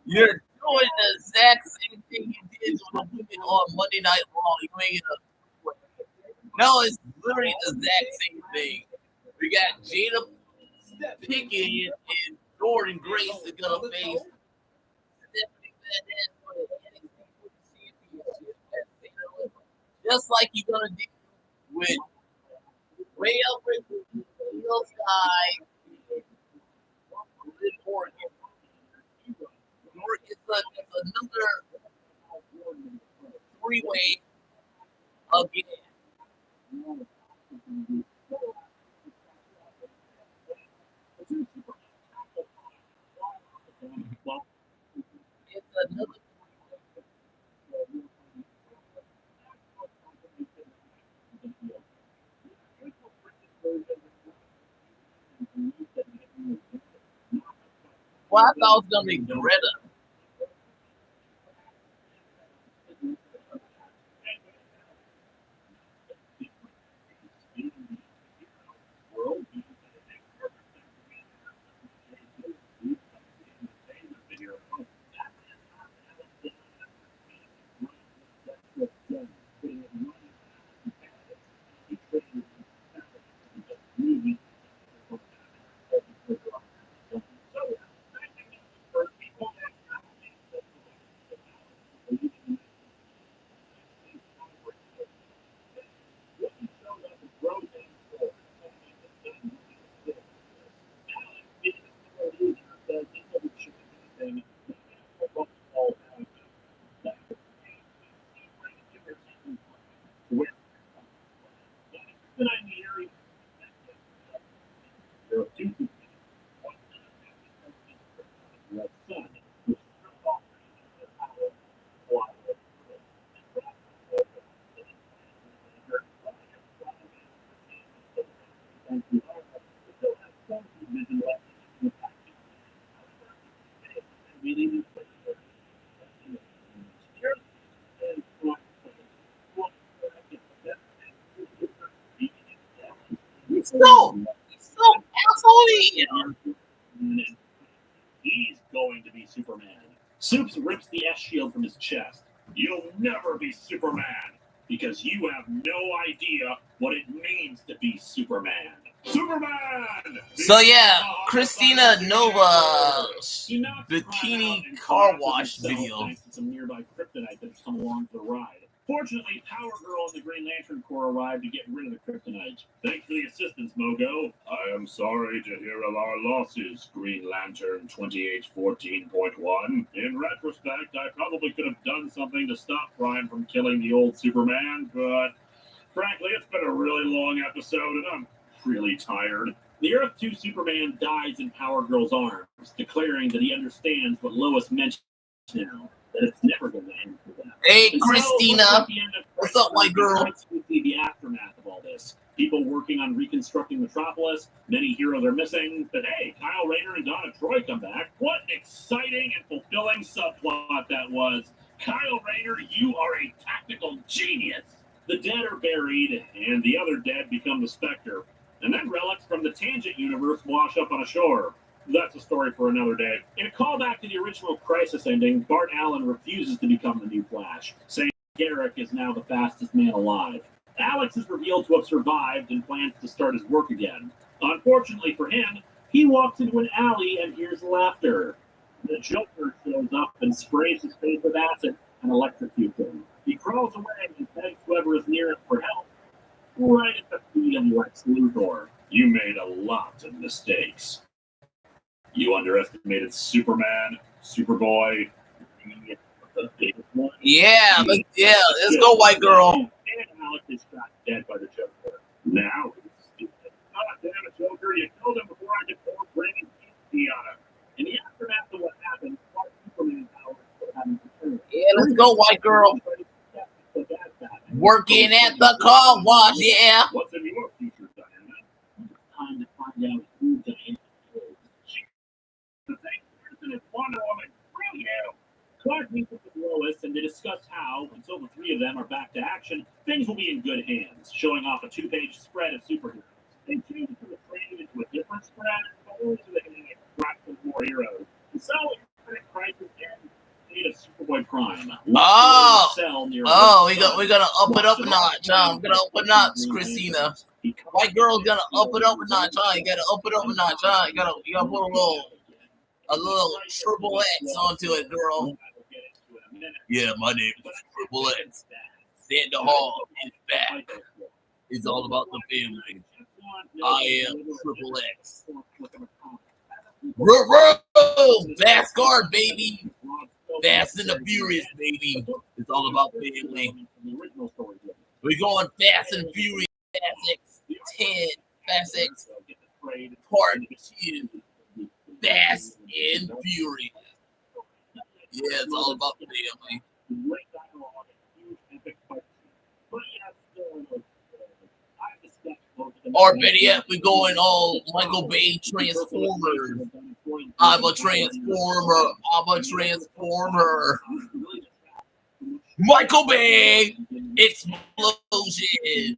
You're doing the exact same thing you did with the women on Monday Night Raw. You make it a no, it's literally the exact same thing. We got Jada Pickett and Jordan Grace are gonna face Stephanie Bennett for the NXT Championship. Just like you're gonna do with Rhea Ripley, Io Sky, Liv Morgan. It's another three-way again. It's another. Well, I thought it was gonna be Greta. He's so asshole. He's going to be Superman. Supes rips the S shield from his chest. You'll never be Superman because you have no idea what it means to be Superman. Superman! So yeah, Christina Nova bikini car wash video. Thanks to some nearby kryptonite that's come along for the ride. Fortunately, Power Girl and the Green Lantern Corps arrived to get rid of the kryptonite. Thanks for the assistance, Mogo. I am sorry to hear of our losses, Green Lantern 2814.1. In retrospect, I probably could have done something to stop Prime from killing the old Superman, but frankly, it's been a really long episode, and I'm really tired. The Earth 2 Superman dies in Power Girl's arms, declaring that he understands what Lois mentioned now, that it's never going to end for them. Hey, And Christina. So, at the end of What's up, my girl? We see the aftermath of all this. People working on reconstructing Metropolis. Many heroes are missing. But hey, Kyle Rayner and Donna Troy come back. What an exciting and fulfilling subplot that was. Kyle Rayner, you are a tactical genius. The dead are buried, and the other dead become the Spectre. And then relics from the Tangent universe wash up on a shore. That's a story for another day. In a callback to the original Crisis ending, Bart Allen refuses to become the new Flash, saying Garrick is now the fastest man alive. Alex is revealed to have survived and plans to start his work again. Unfortunately for him, he walks into an alley and hears laughter. The Joker shows up and sprays his face with acid and electrocutes him. He crawls away and begs whoever is near him for help. Right at the feet of Lex Luthor. You made a lot of mistakes. You underestimated Superman, Superboy, the biggest one. Yeah, let's go, white girl. And Alex is shot dead by the Joker. Now he's stupid. God damn it, Joker, you killed him before I could pour Brandon Keith on him. In the aftermath of what happened, Clark Superman powers still haven't returned. Yeah, let's go, white girl. Working at the car wash, yeah. What's in your future, Diana? Time to find out who Diana is. The same person as Wonder Woman. Screw you. Clark meets with Lois and they discuss how, until the three of them are back to action, things will be in good hands, showing off a 2-page spread of superheroes. They change it from a training into a different spread, but only so they can attract some more heroes. And so, Infinite Crisis ends of Superboy Prime. We're gonna up it up a notch. I'm gonna up a notch, Christina. White girl's gonna up it up a notch. You gotta up it up a notch. You gotta put a little triple X onto it, girl. Yeah, my name is Triple X. Santa Hall is back. It's all about the family. I am Triple X. Fast baby. Fast and the Furious, baby. It's all about family. We're going Fast and Furious. Fast X 10. Fast X Part 2. Fast and Furious. Yeah, it's all about family. Or better yet, we're going all Michael Bay Transformers. I'm a Transformer. Michael Bay Explosion.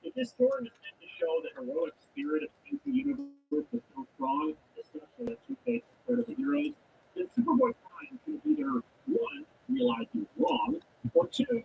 If this story was meant to show the heroic spirit of the universe was so strong, especially that 2-page spread of the heroes, then Superboy Prime could either, one, realize he was wrong, or two,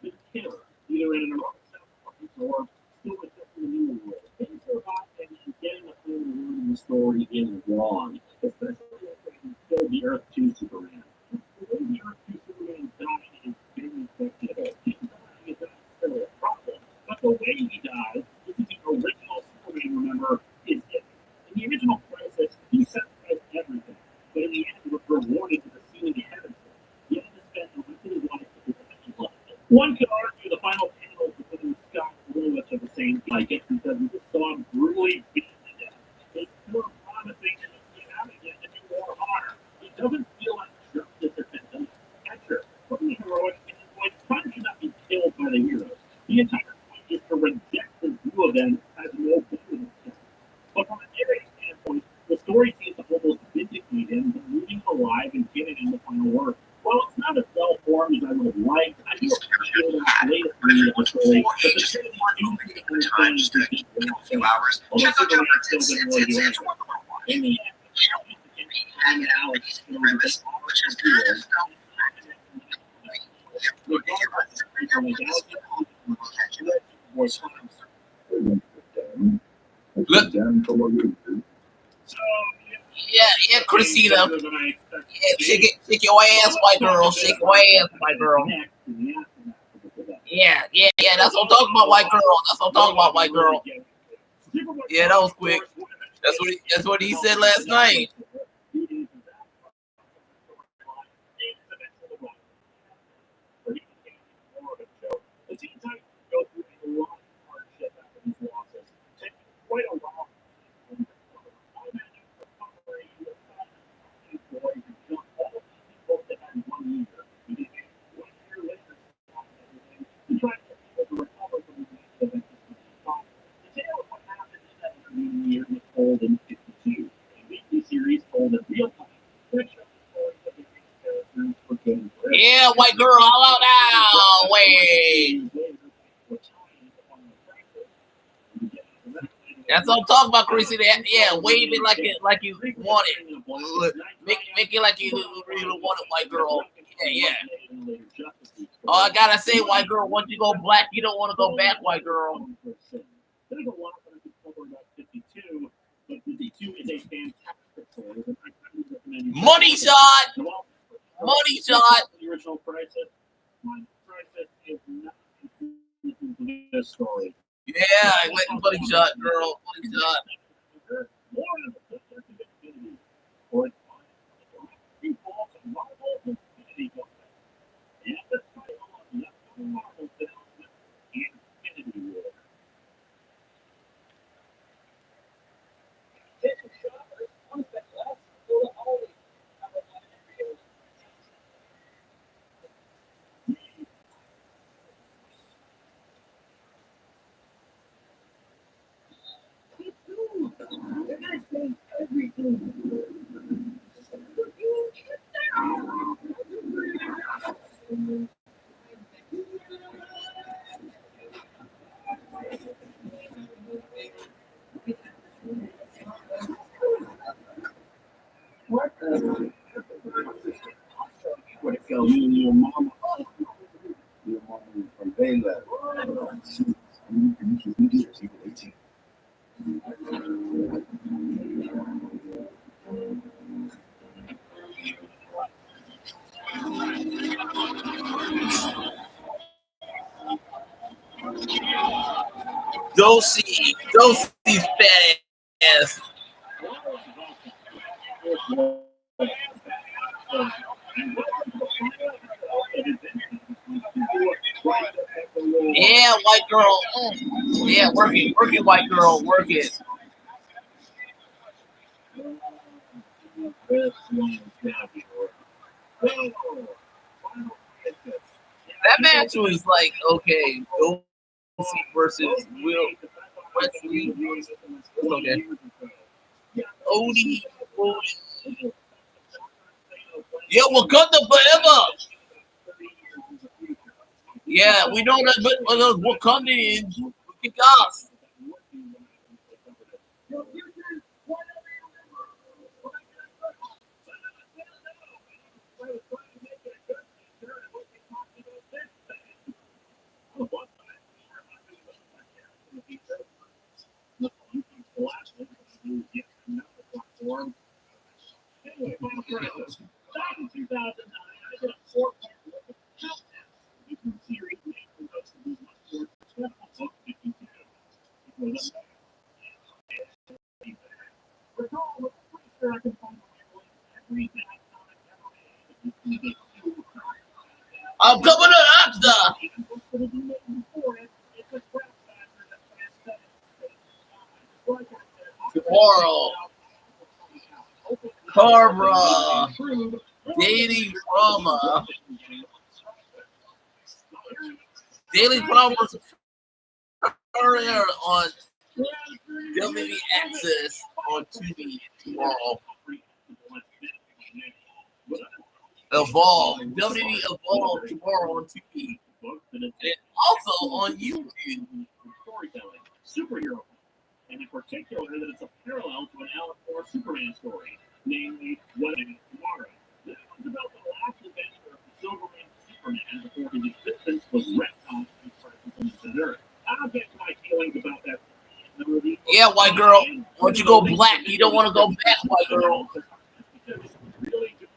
be killer, either in an heroic self-defense or still accepting the new world. Getting surviving and getting the thing in the story is wrong, especially if they killed the Earth 2 Superman. The way the Earth 2 Superman died is very questionable. Him dying is not necessarily a problem, but the way he dies, if the original Superman, remember, is different. In the original Crisis, he sacrificed everything, but in the end, he was rewarded with a scene in heaven. He had to spend the rest of his life with his life. One could argue the final panels between Scott and Lewis are the same like it because we just saw him brutally beaten to death. It's more promising to get out again to do more harm. It doesn't feel like justice has been done. Catcher, from the heroic standpoint, Prime should not be killed by the heroes. The entire point is to reject the view of them as no better than himself. But from a narrative standpoint, the story seems to almost vindicate him, but leaving him alive and getting him the final word. Well, it's not as well formed as I would have Like, I feel appreciated in the latest read of the story, but the two different times to just in a few hours. Although Superman still didn't really do anything. In the end, hanging out over the computer. Look. Yeah, Christina. Yeah, shake your ass, white girl. Shake your ass, white girl. Yeah. That's what I'm talking about, white girl. That's what I'm talking about, white girl. Yeah, that was quick. That's what he said last night. Quite a while. In 52, a weekly series told in real time, which Yeah, white girl, how about now? Wait. That's what I'm talking about, Chrissy. Yeah, wave it like you want it. Make it like you really want it, white girl. Yeah. Oh, I gotta say, white girl, once you go black, you don't want to go back, white girl. Money shot! Money shot! The original Crisis. Crisis is not this story. Yeah, money shot, girl. Money shot. What it felt you and your mama. Your mom from Bayland. You did it. You were 18. Dosey's fat ass. Yeah, white girl. Yeah, work it, white girl, work it. That match was like, okay, Dosey versus Will Wesley. Okay. Odie. Yeah, Wakanda forever. Yeah, we know that, but those Wakandans, kick ass. I'm coming after. Tomorrow. Cobra. Daily Drama. Daily Drama was earlier on WWE Access on TV tomorrow. Evolve. WWE Evolve tomorrow on TV. And also on YouTube. Storytelling, superhero, and in particular that it's a parallel to an Alan Moore Superman story, namely What If Tomorrow. This was about the last adventure of the Silverman Superman before his existence was retconned in presence of the Earth. I'll get my feelings about that. Yeah, white girl. Once you go black, you don't want to go back, white girl. Really good.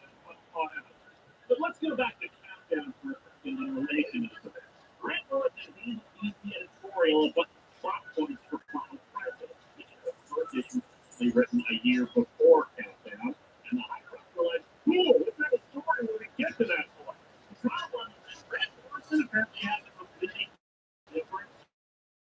But let's go back to Countdown for a second in relation to this. Grant wrote an easy editorial about plot points for Final Crisis, which is the first issue they written a year before Countdown, and the high were like, cool, let's have a story where we get to that point. The problem is Grant Morrison apparently has a completely different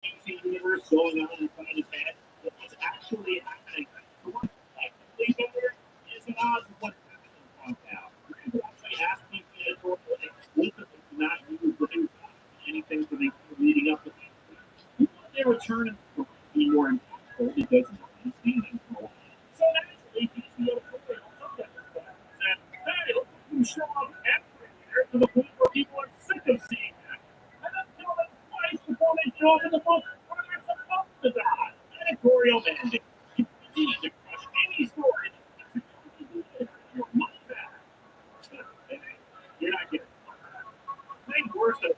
DC universe going on inside his head than what's actually happening. The one technically better is an odds of what's happening in Countdown. Grant actually asked me the editorial explicitly to not use the new anything for the leading up to the they return to be more impactful because of what he's seen in for a while. So naturally, DC editorial took that and said, hey, let's show up everywhere to the point where people are sick of seeing that. And then tell them twice before they show up in the book where they're supposed to die. Editorial mandate. You need to crush any story that's your money back. You're not getting things worse than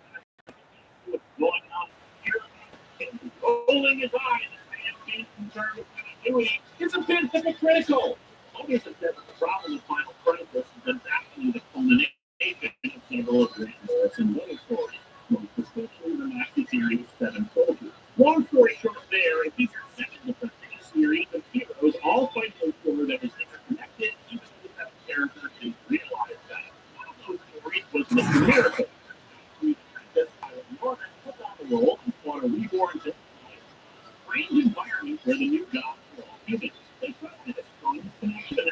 what's going on here. Rolling his eyes and being concerned with continuity is a bit hypocritical. Obviously, that's the problem with Final Crisis is that it's actually the culmination of several of Grant Morrison mini stories, most especially the Maxi series Seven Soldiers. Long story short there, it features 7 different series of heroes all fighting a war that is interconnected, even though the characters didn't realize that. One of those stories was Mr. Miracle. Norman took on the role and fought a reborn strange environment where the new gods were all humans. They found that a strong connection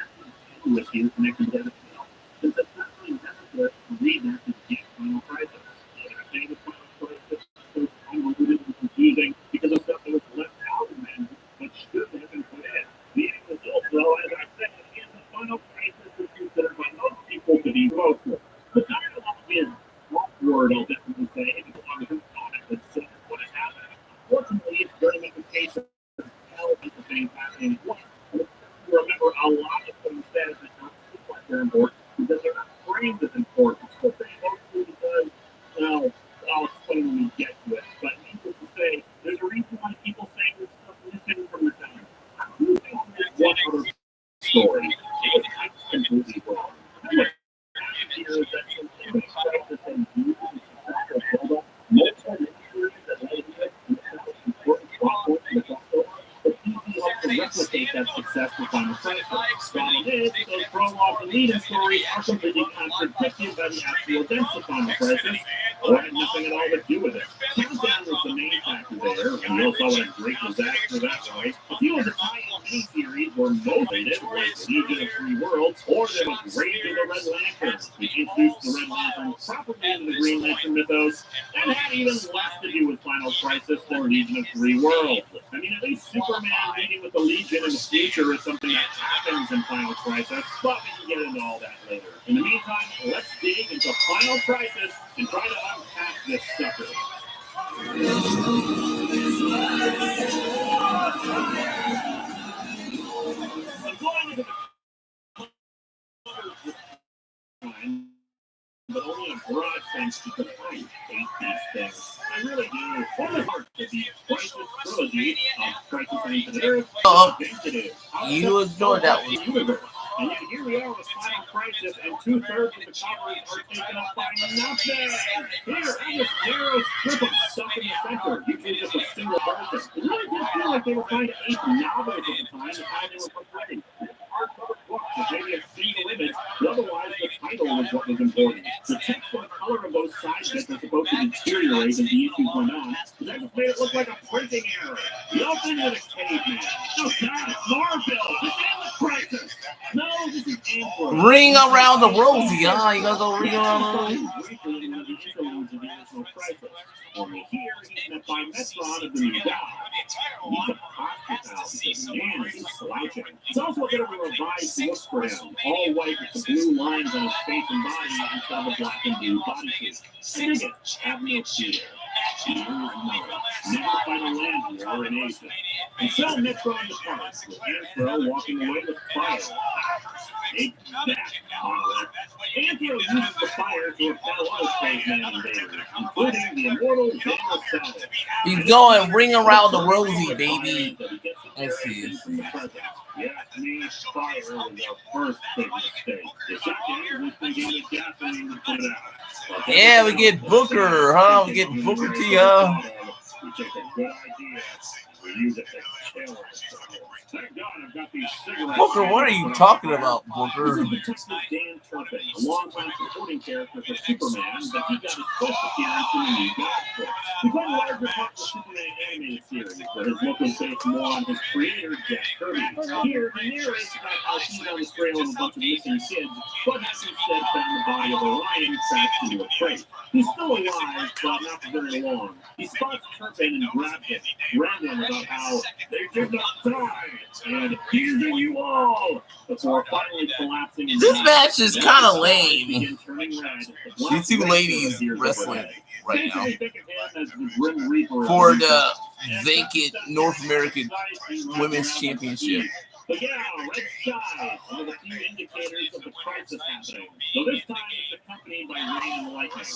with you connected to the film, since it's not really necessary to read that to get Final Crisis. The other thing with Final Crisis is convoluted and confusing because of stuff that was left out of men, but should have been put in. The end result, though, as I said, is the Final Crisis is considered by most people to be vocal. The dialogue is word, I'll definitely say, because I was in comment that said what has happened. Unfortunately, it's very much a case of hell at the same time in one. And remember, a lot of things said that don't seem like they're important because they're not framed as important. It's still mostly because, well, I'll explain when we get to it. But needless to say, there's a reason why people say this stuff is missing from the time. I'm losing one other story. It was completely wrong. Here is that some crisis and multiple ministries that lay here and important plot points in the crossover, but easy helps to replicate that success with Final Crisis. Problem is, those prologue and lead-in stories are completely contradicted by the actual events of Final Crisis, or had nothing at all to do with it. Countdown was the main factor there, and we all saw what a great disaster that was. A few of the tie-in miniseries were motivated, like Legion of Free Worlds, or there was Rage of the Red Lantern, which introduced the Red Lantern properly into the Green Lantern mythos, and had even less to do with Final Crisis than Legion of Free Worlds. I mean, at least Superman meeting with the Legion in the future is something that happens in Final Crisis, but we can get into all that later. In the meantime, let's dig into Final Crisis and try to unpack this sucker. I'm going into the but only a broad sense because I hate these things. I really do. One of the parts of the Crisis trilogy of Crisis on Infinite Earth you enjoyed that one. Universe. And yet here we are with Final Crisis, and 2/3 of the covers are taken up by nothing. Here, in this narrow strip of stuff in the center, usually just a single person. It really did feel like they were trying to ape novels at the time and how they were portraying. Hardcover books with maybe a single image, but otherwise the title was what was important. The text and color of those side bits are supposed to deteriorate as the issues went on, but that just made it look like a printing error. We all think of a caveman. No, not Marvel. This is Crisis. No, this is Android. Ring around the rosy, huh? You gotta go ring around the rosy. of the original Crisis. Only here, he's met by Metron of the new guy. He's a hospital because, man, he's slouching. It's also a bit of a revised look for him. All white with the blue lines on his face and body instead of a black and blue bodysuit. I dig it. Have no fear. Never fight a land war in Asia. And so Metron departs, with Anthro walking away with fire. Take that, Monolith. Anthro uses the fire to repel other spaceman invaders, including the immortal General Savage. He's going ring around the rosy, baby. Let's see. Yeah, me, fire was our first big mistake. The second was thinking the gasoline would put it out. Yeah, we get Booker, huh? We get Booker T, huh? We take a good idea. We use it to kill ourselves. Thank God I've got these cigarettes. Booker, what are you talking about, Booker? This is Detective Dan Turpin, a long-time supporting character for Superman, but he got his first appearance in the new Gospel. He played a larger part of the Superman animated series, where his look was based more on his creator, Jack Kirby. Here, he narrates about how he's on the trail of a bunch of missing kids, but has instead found the body of Orion trapped into a crate. He's still alive, but not for very long. He spots Turpin and grabs him, rambling about how they did not die, and here's you all, before finally collapsing. This match is kind of lame. These two ladies wrestling right now for the vacant North American Women's Championship. But yeah, red skies, one of the few indicators of the crisis happening. So this time it's accompanied by rain and lightning.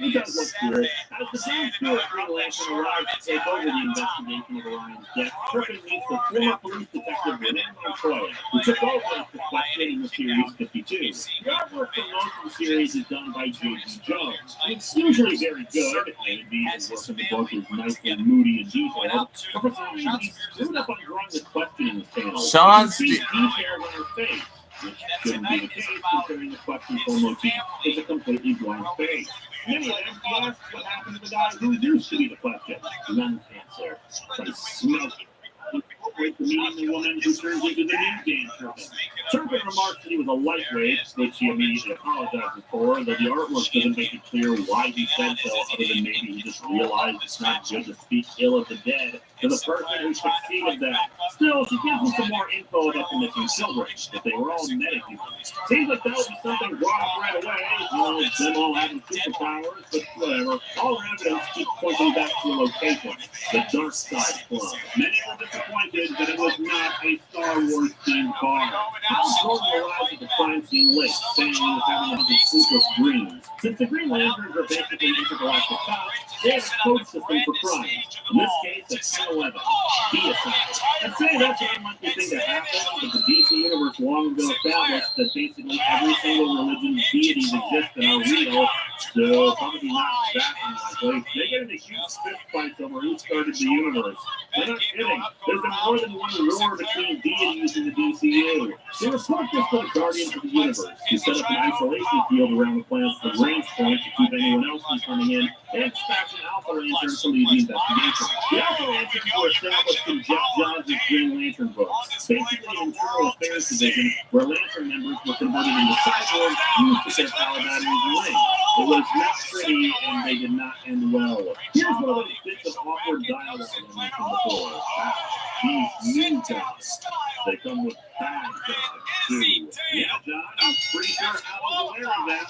It does look good. As the John Stewart Green Lantern arrives to take over the investigation of Orion's death, Turpin meets the former police detective Renee Montoya, who took over as the question in the Series 52. The artwork for most of the series is done by J.G. Jones. It's usually very good, and indeed the work of the book is nice and moody and detailed, but for some reason he screwed up on drawing the question in his panel. Sean's details on her face, which shouldn't be the case considering the question for motif is a completely blank face. Many of them asked what happened to the guy who used to be the question. Lung cancer. But he smelled it. Incorporate the meeting the woman who turns into the new Dan Turpin. Turpin remarks that he was a lightweight, which he immediately apologizes for, though the artwork doesn't make it clear why he said so, other than maybe he just realized it's not good to speak ill of the dead to the person who succeeded them. Still, she gives me some more info about the missing children, that they were all metahumans. Seems like that would be something brought up right away, them all having superpowers, but whatever. All our evidence keeps pointing back to a location, the Dark Side Club. Many were disappointed that it was not a Star Wars themed car. Hal Jordan arrived at the crime scene late, saying he was having a bunch of sleepless dreams. Since the Green Lanterns are basically intergalactic cops, they have a code system for crime. In this case, it's 1011. Deicide. I'd say that's an unlikely thing to happen, but the DC universe long ago established that basically every single religion's deities exist and are real, so probably not that unlikely. They get into huge fist fights over who started the universe. I'm not kidding. There's been more than one war between deities in the DCU. They report this to the Guardians of the Universe, who set up an isolation field around the planet's range point to keep anyone else from coming in, and dispatch an Alpha Lantern to lead the investigation. The Alpha Lanterns were established in Jeff Johns' Green Lantern books, basically an internal affairs division where Lantern members were converted into cyborgs used to their power batteries and rings. It was not pretty, and they did not end well. Here's one of those bits of awkward dialogue I mentioned before. These new guys, they come with bad jobs, too. Yeah, John, I'm pretty sure I was aware of them.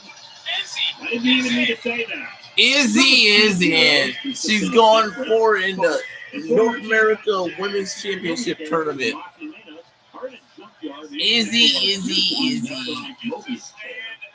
I didn't even need to say that. Izzy is in. She's going for in the North America Women's Championship tournament. Izzy.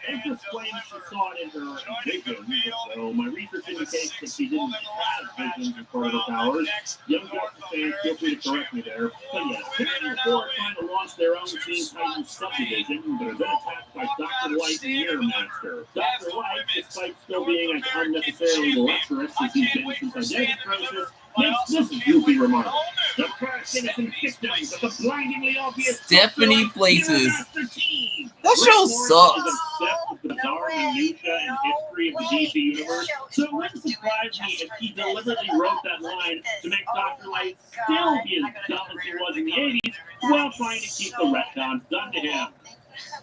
Empress claims she saw it in her vision, so my research indicates that she didn't have visions as part of her powers. Young Justice fans, feel free to correct me there. But yeah, Tyranny 4 are trying to launch their own Teen Titans subdivision, but are then attacked by Dr. Light and Mirror Master. Dr. Light, despite still being as unnecessarily lecherous as he's been since Identity Crisis, makes this goofy remark. The first innocent victims of the blindingly obvious Stephanie Places. That show sucks. Obsessed with the bizarre minutia and history of the DC universe, so it wouldn't surprise me if he deliberately wrote that line to make Dr. Light still be as dumb as he was in the 80s while trying to keep the retcons done to him.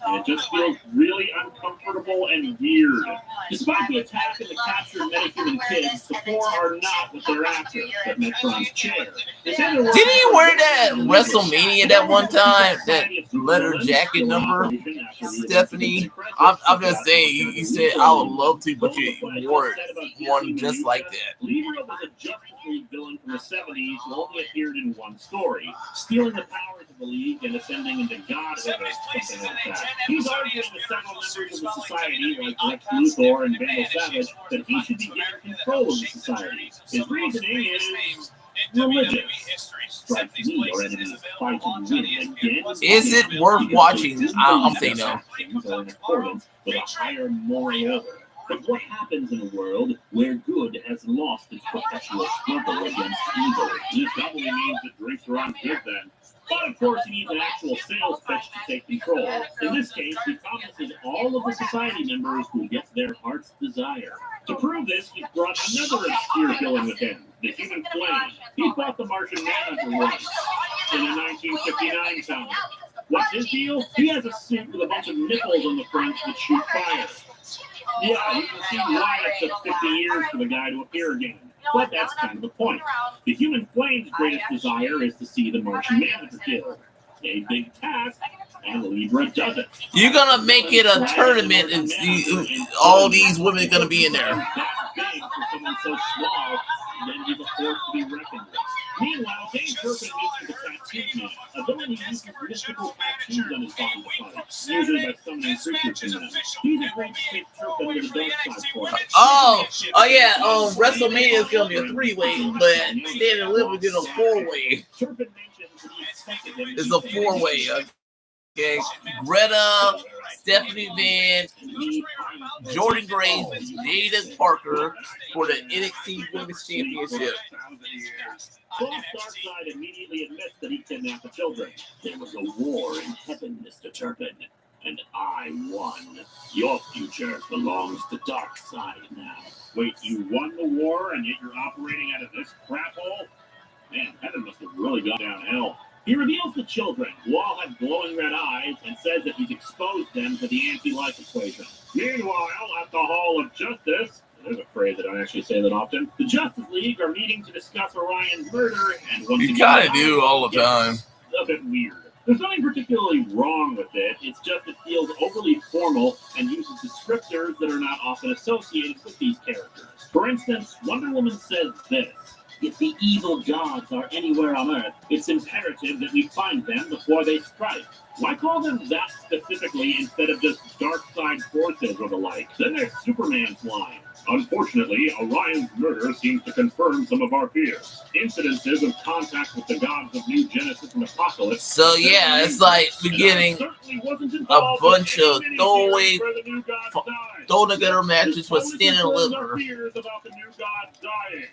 and it just feels really uncomfortable and weird. Despite the attack and the capture of metahuman kids, the four are not what they're after, but Metron's chair. Didn't he wear that WrestleMania that one time? That leather jacket number? Stephanie, I'm just saying, you said I would love to, but you wore one just like that. Libra was a Justice League villain from the 70s who only appeared in one story, stealing the powers of the League and ascending into godhood or something like that. He's arguing with several members of the society, like Lex Luthor and Vandal Savage, that he should be given control of the society. His reasoning is religious. Strike me, your enemies fight and win again. Is it worth watching? I'm saying no. In accordance with a higher moral order. But what happens in a world where good has lost its perpetual struggle against evil? This probably means that drinks are on good then. But of course, he needs an actual sales pitch to take control. In this case, he promises all of the society members will get their heart's desire. To prove this, he brought another obscure villain with him, the Human Flame. He fought the Martian Manhunter once in a 1959 comic. What's his deal? He has a suit with a bunch of nipples on the front that shoot fire. Yeah, you can see why it took 50 years for the guy to appear again. But that's kind of the point. The Human Flame's greatest desire is to see the Martian Manhunter killed. A big task, and Libra does it. You're gonna make it a tournament, and all these women are gonna be in there. That big for someone so small, then he's a force to be reckoned with. Meanwhile, Dave Turpin meets with a tattoo man, a villain who uses mystical tattoos on his body to fight, usually by summoning creatures from them. He's agreed to take Turpin to the dark side for him. Oh yeah. WrestleMania is gonna be a three-way, but Stand and Live did a four-way. Turpin mentions that he expected him. It's a four-way. Okay, Greta, Stephanie Van, Jordan Grace, Jada Parker for the NXT Women's Championship. Boss Darkseid immediately admits that he kidnapped the children. There was a war in heaven, Mr. Turpin, and I won. Your future belongs to Darkseid now. Wait, you won the war and yet you're operating out of this crap hole? Man, heaven must have really gone downhill. He reveals the children, who all have glowing red eyes, and says that he's exposed them to the anti-life equation. Meanwhile, at the Hall of Justice, there's a phrase that I don't actually say that often, the Justice League are meeting to discuss Orion's murder, and once You kind of do all the time. A bit weird. There's nothing particularly wrong with it, it's just it feels overly formal and uses descriptors that are not often associated with these characters. For instance, Wonder Woman says this: if the evil gods are anywhere on Earth, it's imperative that we find them before they strike. Why call them that specifically instead of just dark side forces or the like? Then there's Superman's line. Unfortunately, Orion's murder seems to confirm some of our fears. Incidences of contact with the gods of New Genesis and Apocalypse. So yeah, it's like beginning a bunch of throwaway, throw together matches with Stand and Live. Fears about the new gods dying.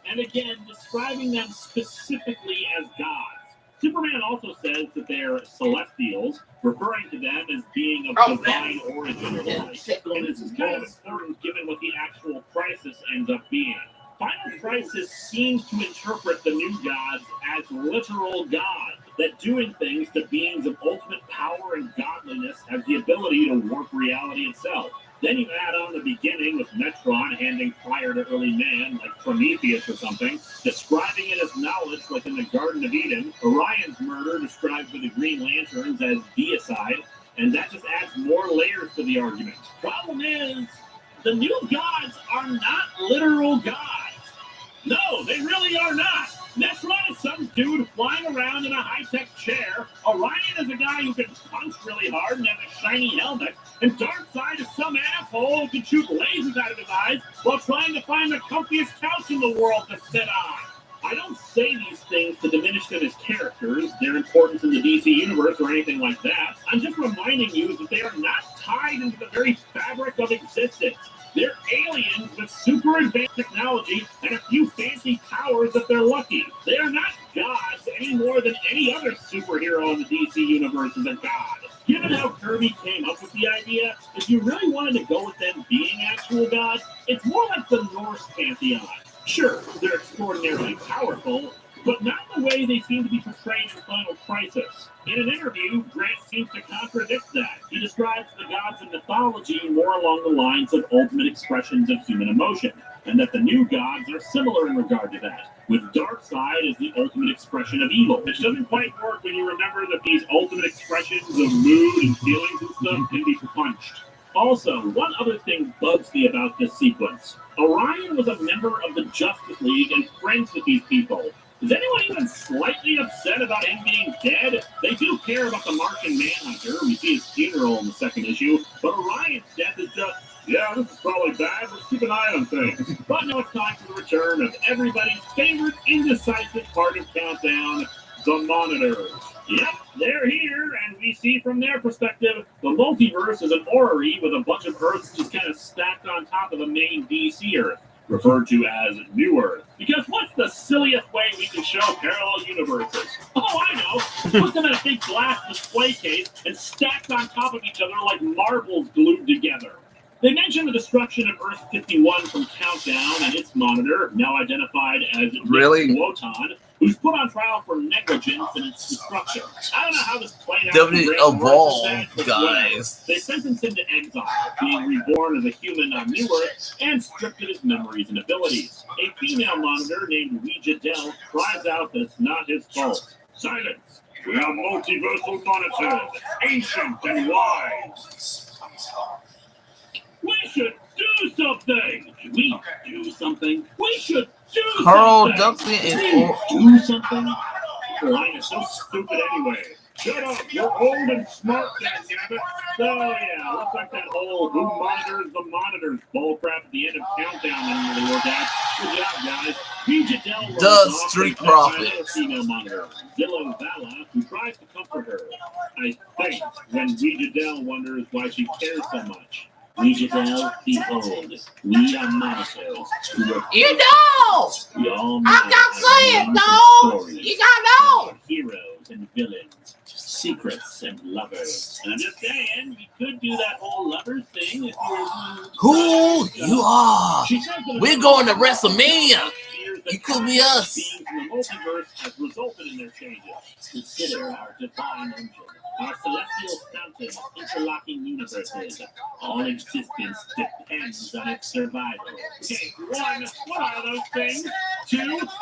And again, describing them specifically as gods. Superman also says that they're celestials, referring to them as being of divine origin or the like. And this is kind of important given what the actual crisis ends up being. Final Crisis seems to interpret the new gods as literal gods, that doing things to beings of ultimate power and godliness have the ability to warp reality itself. Then you add on the beginning with Metron handing fire to early man, like Prometheus or something, describing it as knowledge like in the Garden of Eden, Orion's murder described by the Green Lanterns as deicide, and that just adds more layers to the argument. Problem is, the new gods are not literal gods. No, they really are not. Metron is some dude flying around in a high-tech chair. Orion is a guy who can punch really hard and has a shiny helmet. And Darkseid is some asshole who can shoot lasers out of his eyes while trying to find the comfiest couch in the world to sit on. I don't say these things to diminish them as characters, their importance in the DC universe or anything like that. I'm just reminding you that they are not tied into the very fabric of existence. They're aliens with super advanced technology and a few fancy powers if they're lucky. They are not gods any more than any other superhero in the DC universe is a god. Given how Kirby came up with the idea, if you really wanted to go with them being actual gods, it's more like the Norse pantheon. Sure, they're extraordinarily powerful, but not the way they seem to be portrayed in Final Crisis. In an interview, Grant seems to contradict that. He describes the gods of mythology more along the lines of ultimate expressions of human emotion, and that the new gods are similar in regard to that, with Darkseid as the ultimate expression of evil, which doesn't quite work when you remember that these ultimate expressions of mood and feelings and stuff can be punched. Also, one other thing bugs me about this sequence. Orion was a member of the Justice League and friends with these people. Is anyone even slightly upset about him being dead? They do care about the Martian Manhunter. We see his funeral in the second issue, but Orion's death is just, yeah, this is probably bad. Let's keep an eye on things. But now it's time for the return of everybody's favorite indecisive part of Countdown, the Monitors. Yep, they're here, and we see from their perspective, the multiverse is an orrery with a bunch of Earths just kind of stacked on top of the main DC Earth, referred to as New Earth. Because what's the silliest way we can show parallel universes? Oh, I know! Put them in a big glass display case and stacked on top of each other like marbles glued together. They mention the destruction of Earth 51 from Countdown and its monitor, now identified as Nick Wotan, who's put on trial for negligence in its destruction. I don't know how this played out. Evolve, guys. They sentenced him to exile, being reborn as a human on New Earth, and stripped of his memories and abilities. A female monitor named Ouija Dell cries out that it's not his fault. Silence! We are multiversal monitors, ancient and wise. We should do something! Should we do something? We should do Carl something! Duncan and do something? The line is so stupid anyway. Shut up! You're old and smart, goddammit! So yeah, looks like that whole who monitors the monitors bullcrap at the end of Countdown didn't really work out. Good job, guys. Ouija Dell The Street Profits. Female monitor, Zilla Vala, who tries to comfort her. I think when Ouija Dell wonders why she cares so much. Ouija Dell, behold, we are monitors. You know! I got to say it, though! You got to know! Heroes and villains, secrets and lovers. And I'm just saying, we could do that whole lovers thing if you were... Who you are? We're going to WrestleMania. You could be us. Beings in the multiverse has resulted in their changes. Consider our divine engine, our celestial fountain of interlocking universes. All existence depends on its survival. Okay, 1, what are those things? 2,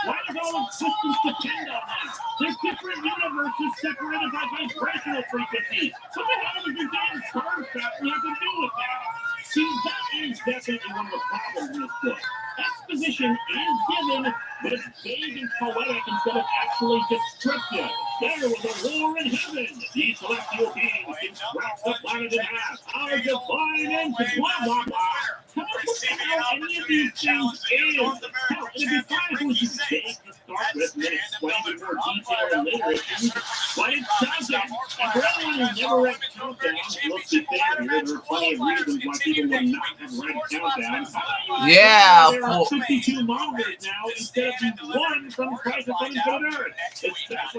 why does all existence depend on them? They're different universes separated by vibrational frequencies. So what hell does your damn star factory have to do with that? See, that is definitely one of the problems in this book. Exposition is given, but it's vague and poetic instead of actually descriptive. There was a war in heaven. These celestial beings can scratch the planet in half. Our divine engine, blah, blah, blah. Tell us what the hell any of these things is. Hell, it'd be fine if it was just vague to start with and then explained in more detail in later issues. But it doesn't. And for anyone who never read Countdown, let's be fair here, there are plenty of reasons why people would not have read Countdown. Yeah, there are 52 monitors now instead of the one from Crisis on Infinite Earth.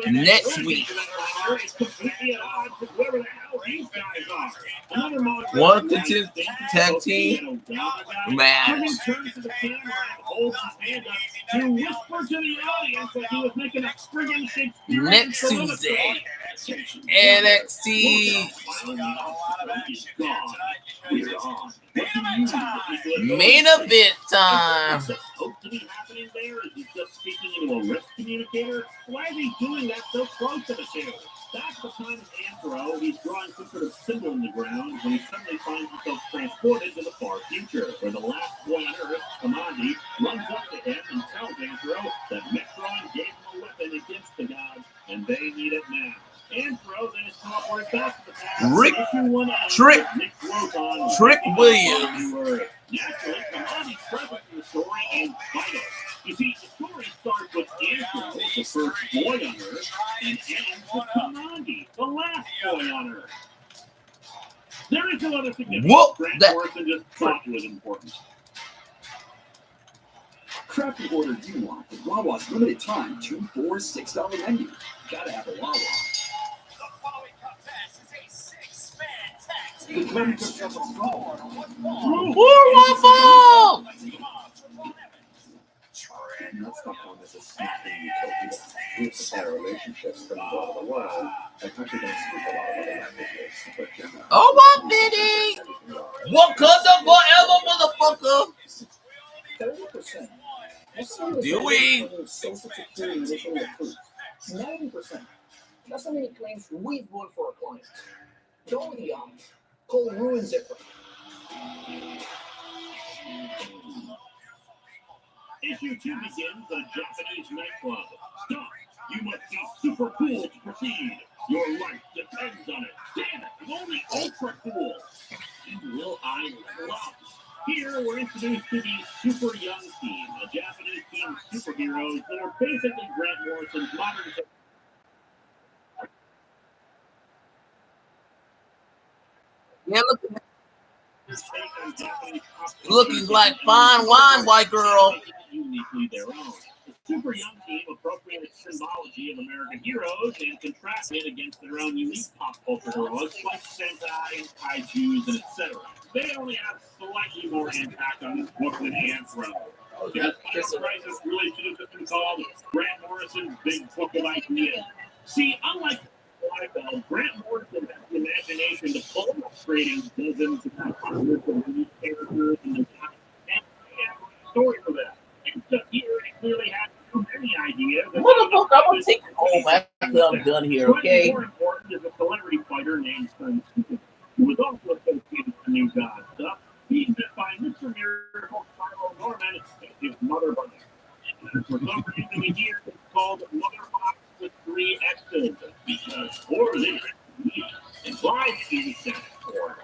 Next week. It's completely at odds with whoever the hell these guys are. Another monitor. One tag team match. Turns to the camera and holds his hand up to whisper to the audience that he was making a friggin' Shakespeare. Next Tuesday, NXT main event time. Supposed to be happening there? Is he just speaking into a risk communicator? Why is he doing that so close to the two? That's the time of Anthro. He's drawing some sort of symbol in the ground when he suddenly finds himself transported to the far future, where the last boy on Earth, Kamandi, runs up to him and tells Anthro that Metron gave him a weapon against the gods, and they need it now. Anthro then is teleported back to the past. Trick Williams. Naturally, Kamandi's presence in the story is vital. You see, the story starts with Anthro, the first boy on Earth, and ends with Kamandi, the last boy on Earth. There is no other significance. Grant Morrison just thought it was important. Craft the order you want with Wawa's limited time 2 for $6 menu. Gotta have a Wawa. The cleaning yourself a straw. Waffle! Not stuck on this as snapping utopia. Groups of our relationships from all over the world. I actually don't speak a lot of other languages, but generally. Oh my Biddy! Wakanda forever, motherfucker! 30%. Dewey! Social security initial approved. 90%. That's how many claims we've won for our clients. Go with the odds. Cole ruins it for Issue 2 begins at a Japanese nightclub. Stop! You must be super cool to proceed. Your life depends on it. Damn it, I'm only ultra cool. And will I level up? Here, we're introduced to the Super Young Team, a Japanese team of superheroes that are basically Grant Morrison's modern. Yeah, looking like fine wine, white girl. Uniquely their own. The Super Young Team appropriated symbology of American heroes and contrasted against their own unique pop culture heroes like Sentai, Kaijus, and etc. They only have slightly more impact on this book than Anthem. This crisis really should have just been called Grant Morrison's Big Book of Ideas. See, unlike Grant Morrison has the imagination to pull off creating dozens of hundreds of unique characters and designs, and we have a story for that. Except here, it clearly has too many ideas. Motherfucker, I'm gonna take it home after I'm done here, okay? More important is a celebrity fighter named Sun Tzu, who was also associated with the new god stuff. He's been by Mr. Miracle, Philo Norman, and his mother bunny. And for some reason, here it's called Mother Box with 3 X's, because 4 is implies he said 4.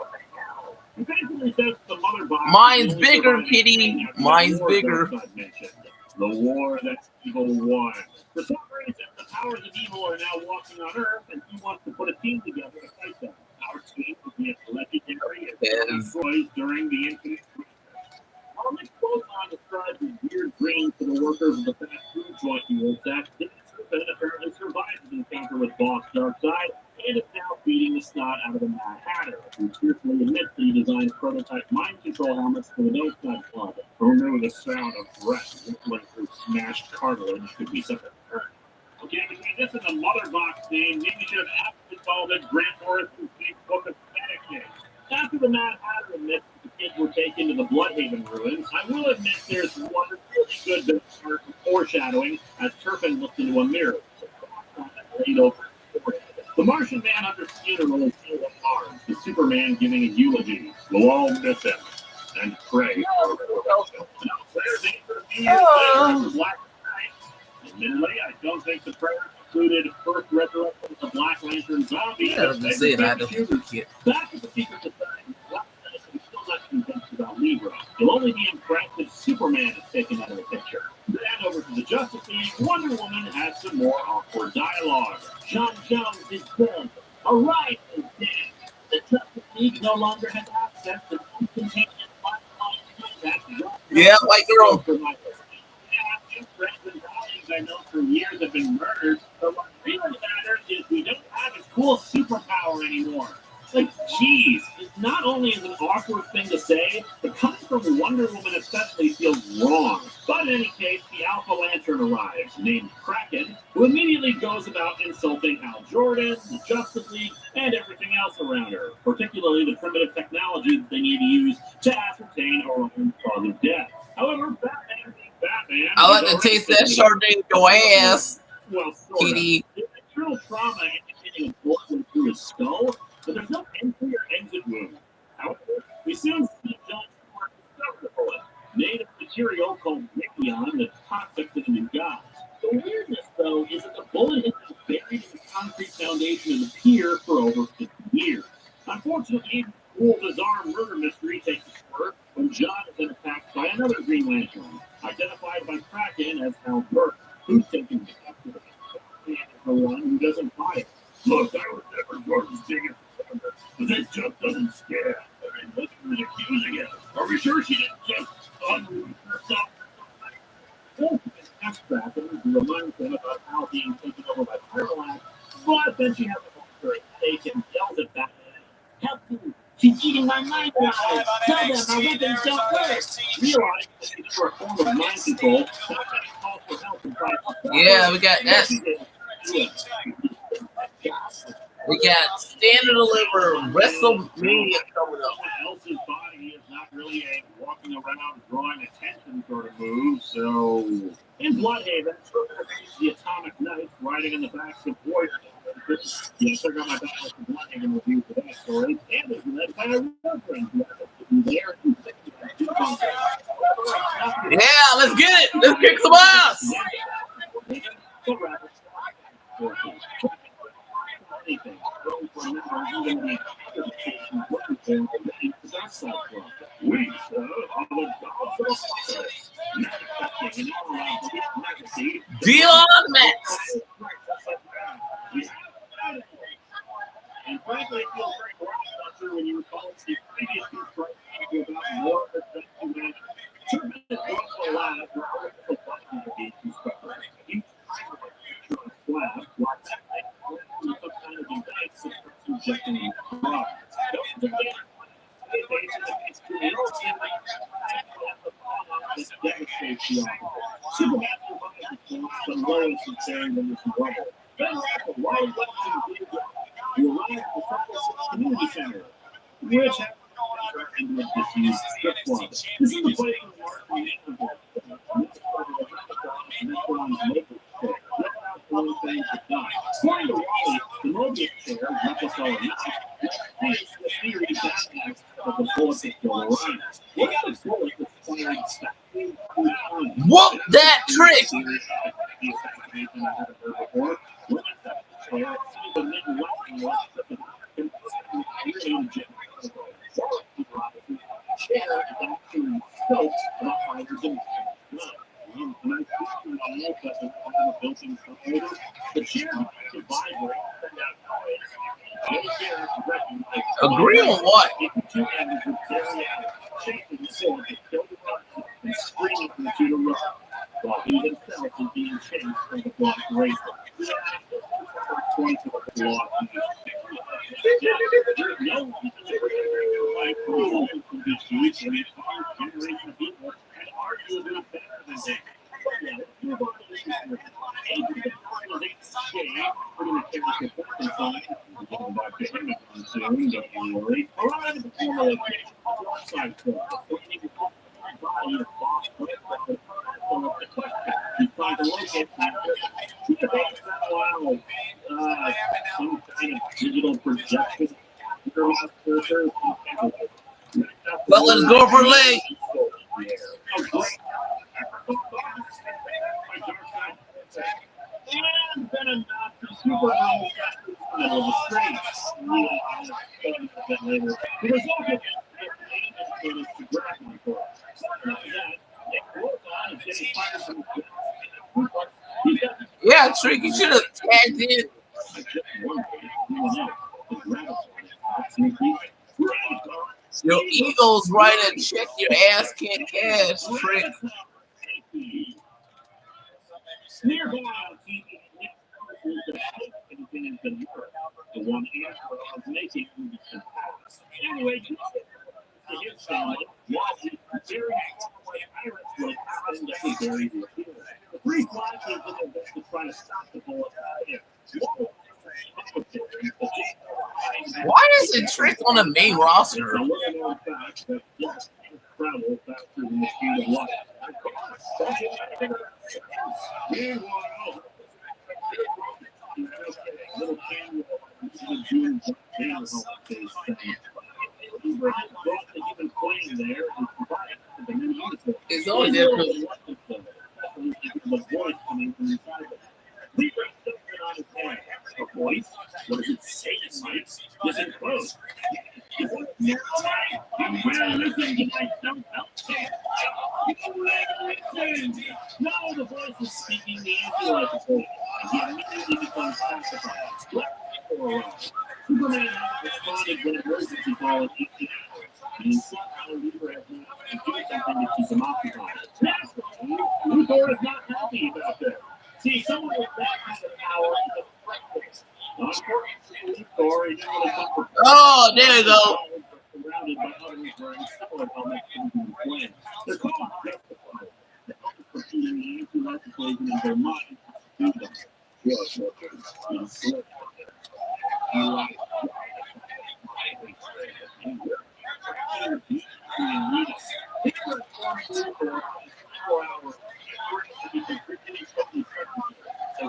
He basically says the mother box. Mine's bigger, kitty. Mine's bigger. The war that evil won. For some reason, the powers of evil are now walking on Earth, and he wants to put a team together to fight them. Our team will be as legendary as destroys during the Infinite Crisis. While Nick Boson describes his weird dreams to the workers of the fast food joint he works at, Turpin apparently survived his encounter with Boss Darkseid and is now feeding the snot out of the Mad Hatter, who tearfully admits that he designed prototype mind control helmets for the Darkseid Club. Who knew the sound of breath whistling through smashed cartilage could be such a hurt? Okay, between this and the Mother Box name, maybe we should have aptly called it Grant Morrison's Big Book of Panic. After the Mad Hatter admits that the kids were taken to the Bloodhaven ruins, I will admit there's one really good bit of foreshadowing as Turpin looks into a mirror. Laid over his forehead. The Martian Man under funeral is still arms, the Superman giving a eulogy. We'll all miss him and pray for Admittedly, I don't think the prayer included first resurrection of the Black Lantern zombie. Yeah, I say that. Back at the Secret Society, Black Lantern is still not convinced about Libra. He'll only be impressed if Superman is taken out of the picture. Then over to the Justice League, Wonder Woman has some more awkward dialogue. John Jones is dead. Orion is dead. The Justice League no longer has access to instantaneous contact. Yeah, white girl. Friends and colleagues I know for years have been murdered, but what really matters is we don't have his cool superpower anymore. Like, geez, it not only is an awkward thing to say, but coming from Wonder Woman especially feels wrong. But in any case, the Alpha Lantern arrives, named Kraken, who immediately goes about insulting Hal Jordan, the Justice League, and everything else around her, particularly the primitive technology that they need to use to ascertain Orion's cause of death. However, Batman being Batman... I like to taste that Chardonnay in your ass, well, sort kitty. of. It's external trauma indicating a bullet went through his skull, but there's no entry or exit wound. However, we soon see John Stewart discover the bullet, made of material called Nikion that's toxic to the new gods. The weirdness, though, is that the bullet has been buried in the concrete foundation of the pier for over 50 years. Unfortunately, the cool, bizarre murder mystery takes its course when John is then attacked by another Green Lantern, identified by Kraken as Hal Burke, who's taken to custody. And is the one who doesn't buy it. Look, I was never going to dig it, but this just doesn't scare. I mean, look who's accusing it. Are we sure she didn't just unroot herself or something? Ask Kraken to remind him about Hal being taken over by Parallax, but then she has a very headache and yells at Batman. Help me! She's eating my mind alive! Tell them my weapons don't work! Realizing that she's for a form of mind control, Batman calls Yeah, we got that. We got Stand and Deliver WrestleMania coming up. Else's body is not really a walking around drawing attention sort of move. So in Bloodhaven, the Atomic Knight riding in the backs of warriors. Yeah, check out my Battle for Bloodhaven review for that story. And it's led by a real friend who happens to be there. Yeah, let's get it. Let's kick some ass. Deal on Max. And frankly, it feels very blockbuster when you recall the previous two strikes about more than 2 minutes. 2 minutes was allowed for the button to be constructed. Each time of slab, while some kind of device injecting blood. Don't forget, Superman provides the lowest of carrying in this level. Then the wide you arrive at the Circle Community Center, which has into a disused strip club. This is the place where Mark according to Wally, the Mobius chair, Necklace all night, is the theory that of the bullet that killed Orion. What got a bullet that fired stack? Whoop that trick. Agree on what? Screaming from the shooter rock, while he himself is being chased from the block racer. Point to the block. There's no like from this week, and it's our generation of people and arguably better than that. Some kind of digital projection. But let's go for late. And then a Nazi superhero in the middle of the street. The result of it is to grab my car. Yeah, Trick, you should have tagged in. Your ego's right and check your ass can't cash, Trick. Nearby on TV, the one answer I was making anyway, his family was very pirates would happen to be very the three flashes in their best to try to stop the bullet. Why isn't Trick on the main roster? Travel faster than the speed of light. Meanwhile, little King the June even playing there It's only different. the voice coming from inside of it. We were something on his head. A voice? What does it say? Listen close. You better listen to myself out. No, the voice is speaking the answer like a voice. He immediately becomes pacified. Superman responded when emergency call at 18 hours. And somehow Weaver has managed to do something to keep him occupied. Naturally, Luthor is not happy about that. See, someone with that kind of power is a threat. Unfortunately, Luthor is able to come. Oh, there you go. Surrounded by others wearing similar helmets to the plan. They're called justified. The helmets for shooting the anti-life equation in their mind. So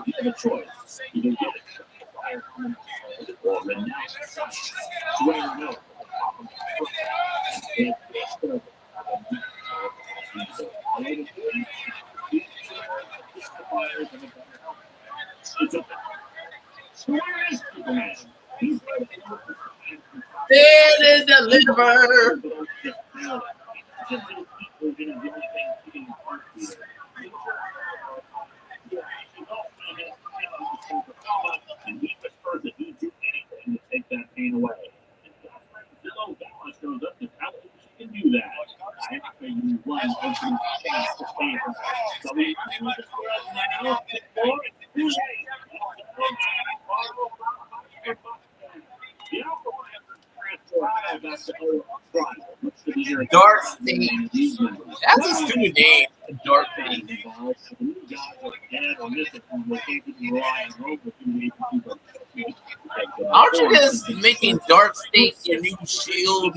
you have a choice. You can get it or the Stand and deliver. And he whispers that he'd do anything to take that pain away. And Zillow Dallas shows up to tell him she can do that. I have to use one of these chance to stand. So we now for Dark State. That's a stupid name. Dark State. Aren't you just making Dark State your new shield?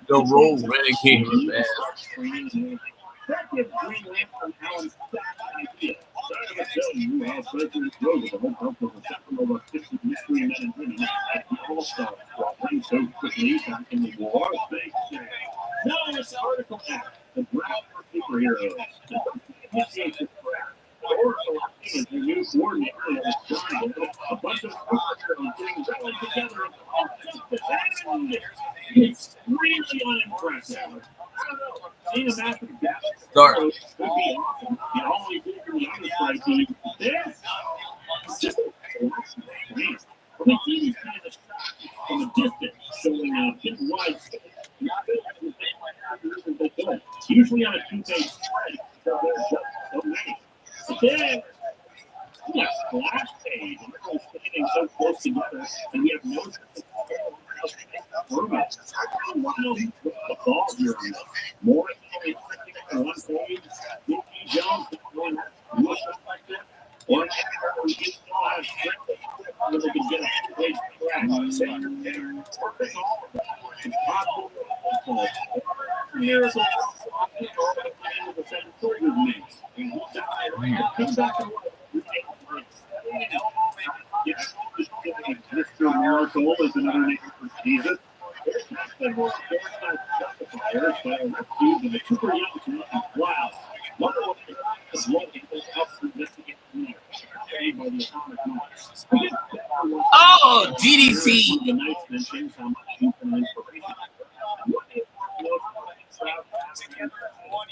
The role renegade was bad. No, it's article act. The draft for superheroes. Is the new coordinator a bunch of superheroes getting rallied together. It's really unimpressive. I don't know. Seeing a massive gap Dark. would be awesome. You always do the other side team. This is just we see these kind of shots from a distance, showing big wide space. Usually on a two-page spread, so there's just so many. Then, we got splash page, and we're standing so close together, and we have no the ball here. More on one page, Nicky Jones going like this, or we get where they can get a page Mr. Miracle is another name for Jesus. Super young to wow. Wonder what is looking for investigate by the atomic marks. Oh, DDT. The Knights mentions how much youth and inspiration.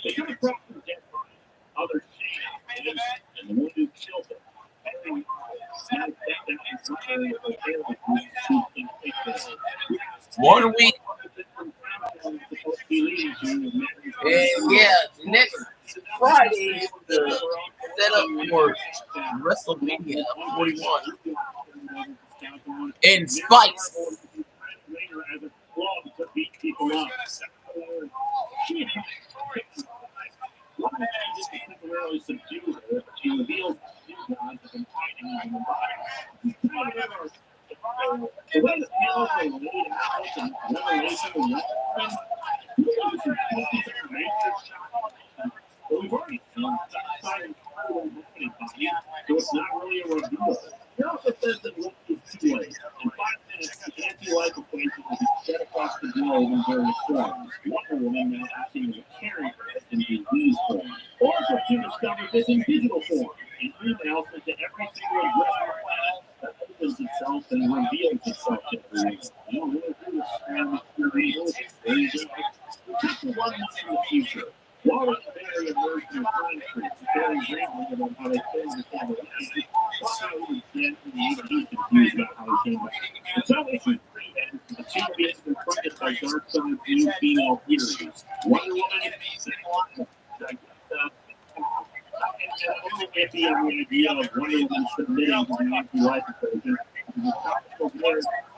They come across from dead bodies, others chained, and the one who killed them. One week. And yeah, next Friday is the setup for WrestleMania 41. And Spice. She reveals gods have been fighting on the body. The way the panels are laid out and revelation and weapons, we've already seen outside incredible marketing body, so it's not really a reveal. He also says that look is too late. In 5 minutes, the anti-life equation will be spread across the globe in various forms. Wonder Woman now acting as a carrier in disease form. Oracle soon discovered this in digital form. An email sent to every single address on the planet that opens itself and reveals itself to everyone. You don't really do this around the reveals. People want to see the future. While it's very emerging in time streets, very rambling about how they came to have a life, what's how he was confused about how he came back. Until issue 3 ends, the two gets confronted by Darkseid's new female theories. Wonder Woman iffy on the idea of Wonder Woman submitting to the anti-life equation.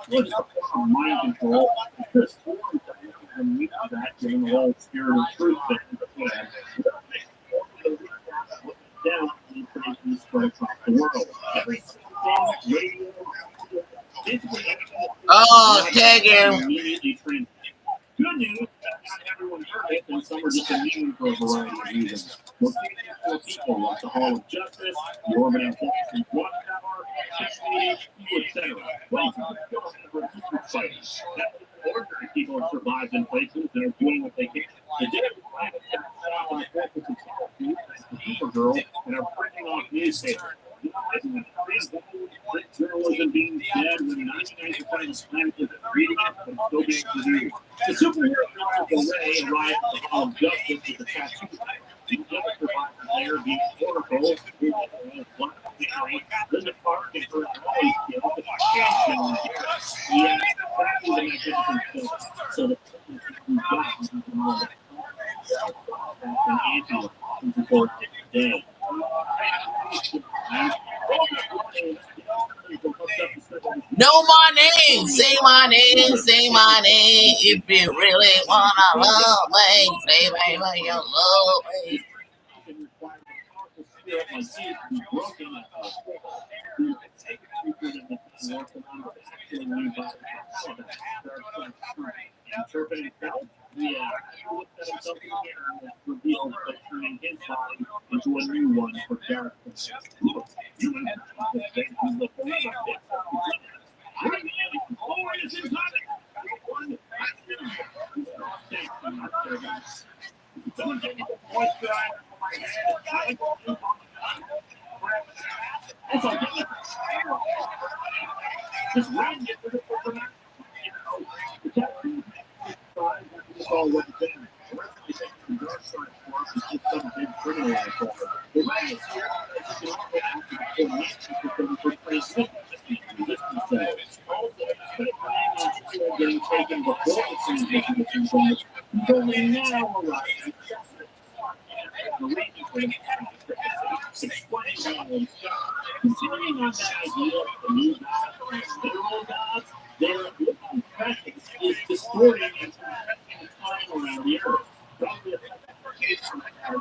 It's just a form of mind control. It's just and we know that given the whole spirit of truth thing. Down information spread across the world. Every single thing, radio, basically anything. Oh, tag him. Immediately transmitted. Good news, not everyone heard it, and some are just immune for a variety of reasons. Located for people like the Hall of Justice, the Orbit and Washington Watchtower, HQ, etc. Places that still have resistance fighters. Ordinary people have survived in places that are doing what they can. The digital planets have set off in the forces of solitude, Supergirl, and are printing off newspapers. Isn't it crazy? Journalism being dead when 99% of the planet is reading it, but still being produced. The superhero Ray arrived at the Hall of Justice with the tattoo. The other survivors there being Oracle, Black Mary, Linda Park, and her always killed, and he had exactly the magnificent film. So the person got was and before today. Know my name, say my name, say my name. If you really wanna love me, say my name, love me. Interpreting felt? Yeah, he looked at himself in the mirror and revealed by turning his body into a new one for darkness. Look, you and the forever fix getting taken before the season only now arriving. The reason for the explaining continuing on that idea of the new gods and literal gods, their practice is distorting and compressing time around the earth. Probably a case from our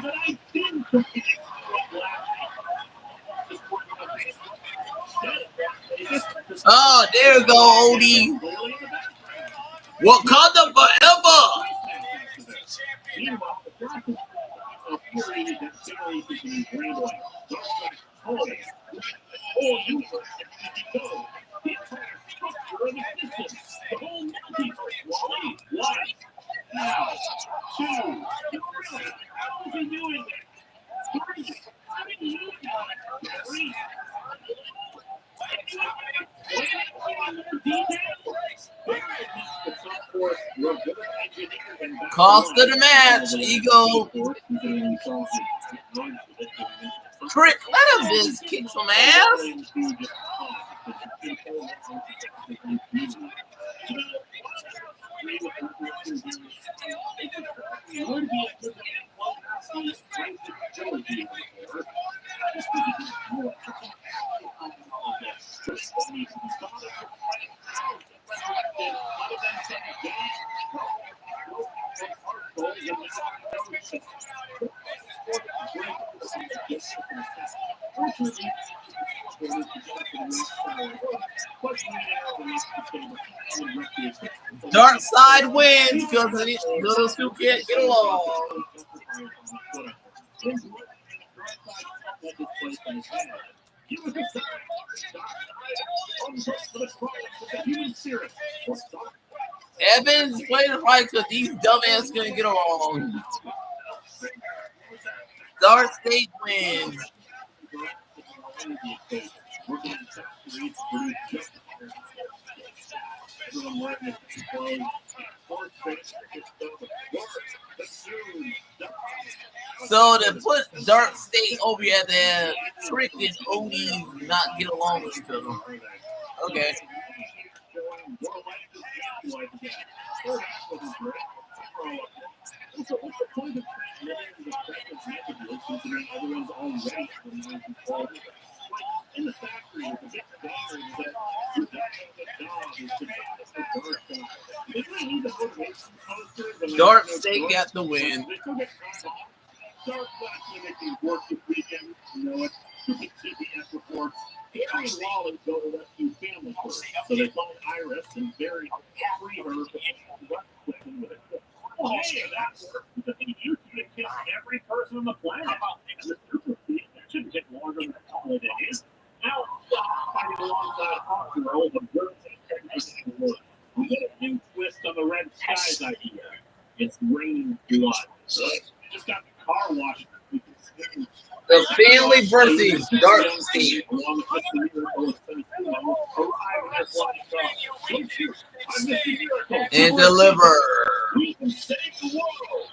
but I didn't Oh, there you go, Odie. Wakanda forever. Cost of the match, Ego. Trick, let him just kick some ass. Dark side wins because those two can't get along. Evans playing the fight because these dumbasses gonna get along. Dark State wins. So to put Dark State over at there, Trick and Odie not get along with each other. Okay. Dark Snake got the win. Dark Snake making work this weekend. You know it. Stupid CBS reports. Harry and Wallace go to rescue family first. So they find Iris and free her with a kiss. Oh, hey, that worked. Because he used to kiss every person on the planet. And the super speed, that shouldn't take longer than all it is. Now it's fighting alongside Hawkgirl, the girls and technical work. We get a new twist on the Red Skies idea. It's raining blood. Just got the car washed. The family versus Dark Snake. And deliver. We can save the world.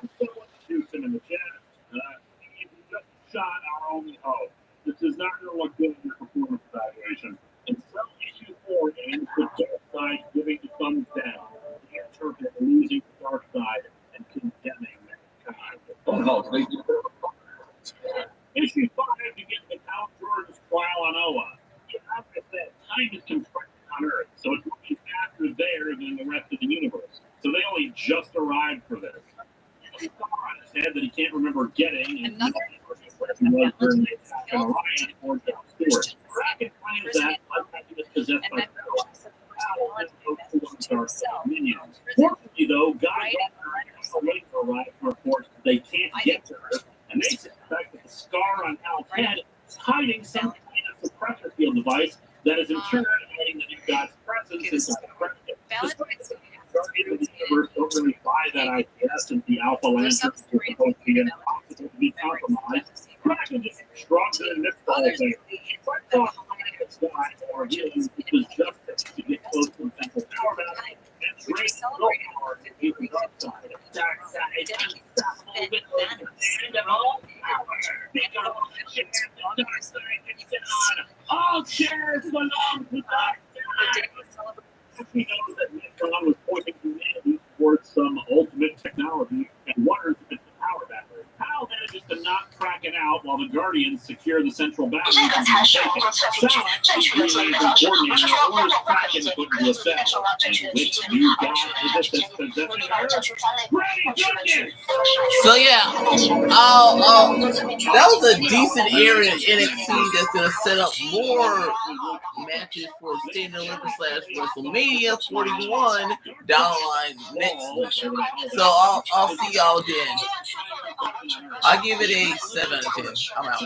And someone shoots him in the chest. We just shot our only hope. This is not going to look good in your performance evaluation. In some issue 4 ends with Dark Side giving the thumbs down. The interpret losing the Dark Side and condemning mankind. Issue 5, you get the Count Jordan's trial on Oa. As I said, time is compressed on Earth, so it's looking faster there than the rest of the universe. So they only just arrived for this. He has a scar on his head that he can't remember getting, and he was during the attack on Orion or John Stewart. Kraken claims that Unhappy is possessed by minions. Fortunately, though, guys are waiting for Orion reports that they can't get to Earth, and they suspect that the scar on Hal's head is hiding some kind of suppressor field device that is in turn hiding the new god's presence in the suppressor. Guardians of the Universe don't really buy that idea since the Alpha Lantern is supposed to be impossible to be compromised. Kraken just shrugs it in this whole thing. I thought this guy or using his justice to get close to the central power battle and drain the power to keep the dark side. Dark side, unstoppable with the end of all power. Think of all the chairs the dark side can sit on. All chairs belong to dark side. He knows that Necron was pointing humanity towards some ultimate technology and wonders if it's the power battery. Hal manages to knock Kraken out while the Guardians secure the central battery. Sal relays and coordinates orders Kraken put into a cell. And with new god resistance possessing her, great goodness! So yeah, that was a decent area in NXT that's gonna set up more matches for Stand and Deliver / WrestleMania 41 down the line next week. So I'll see y'all then. I give it a 7 out of 10. I'm out.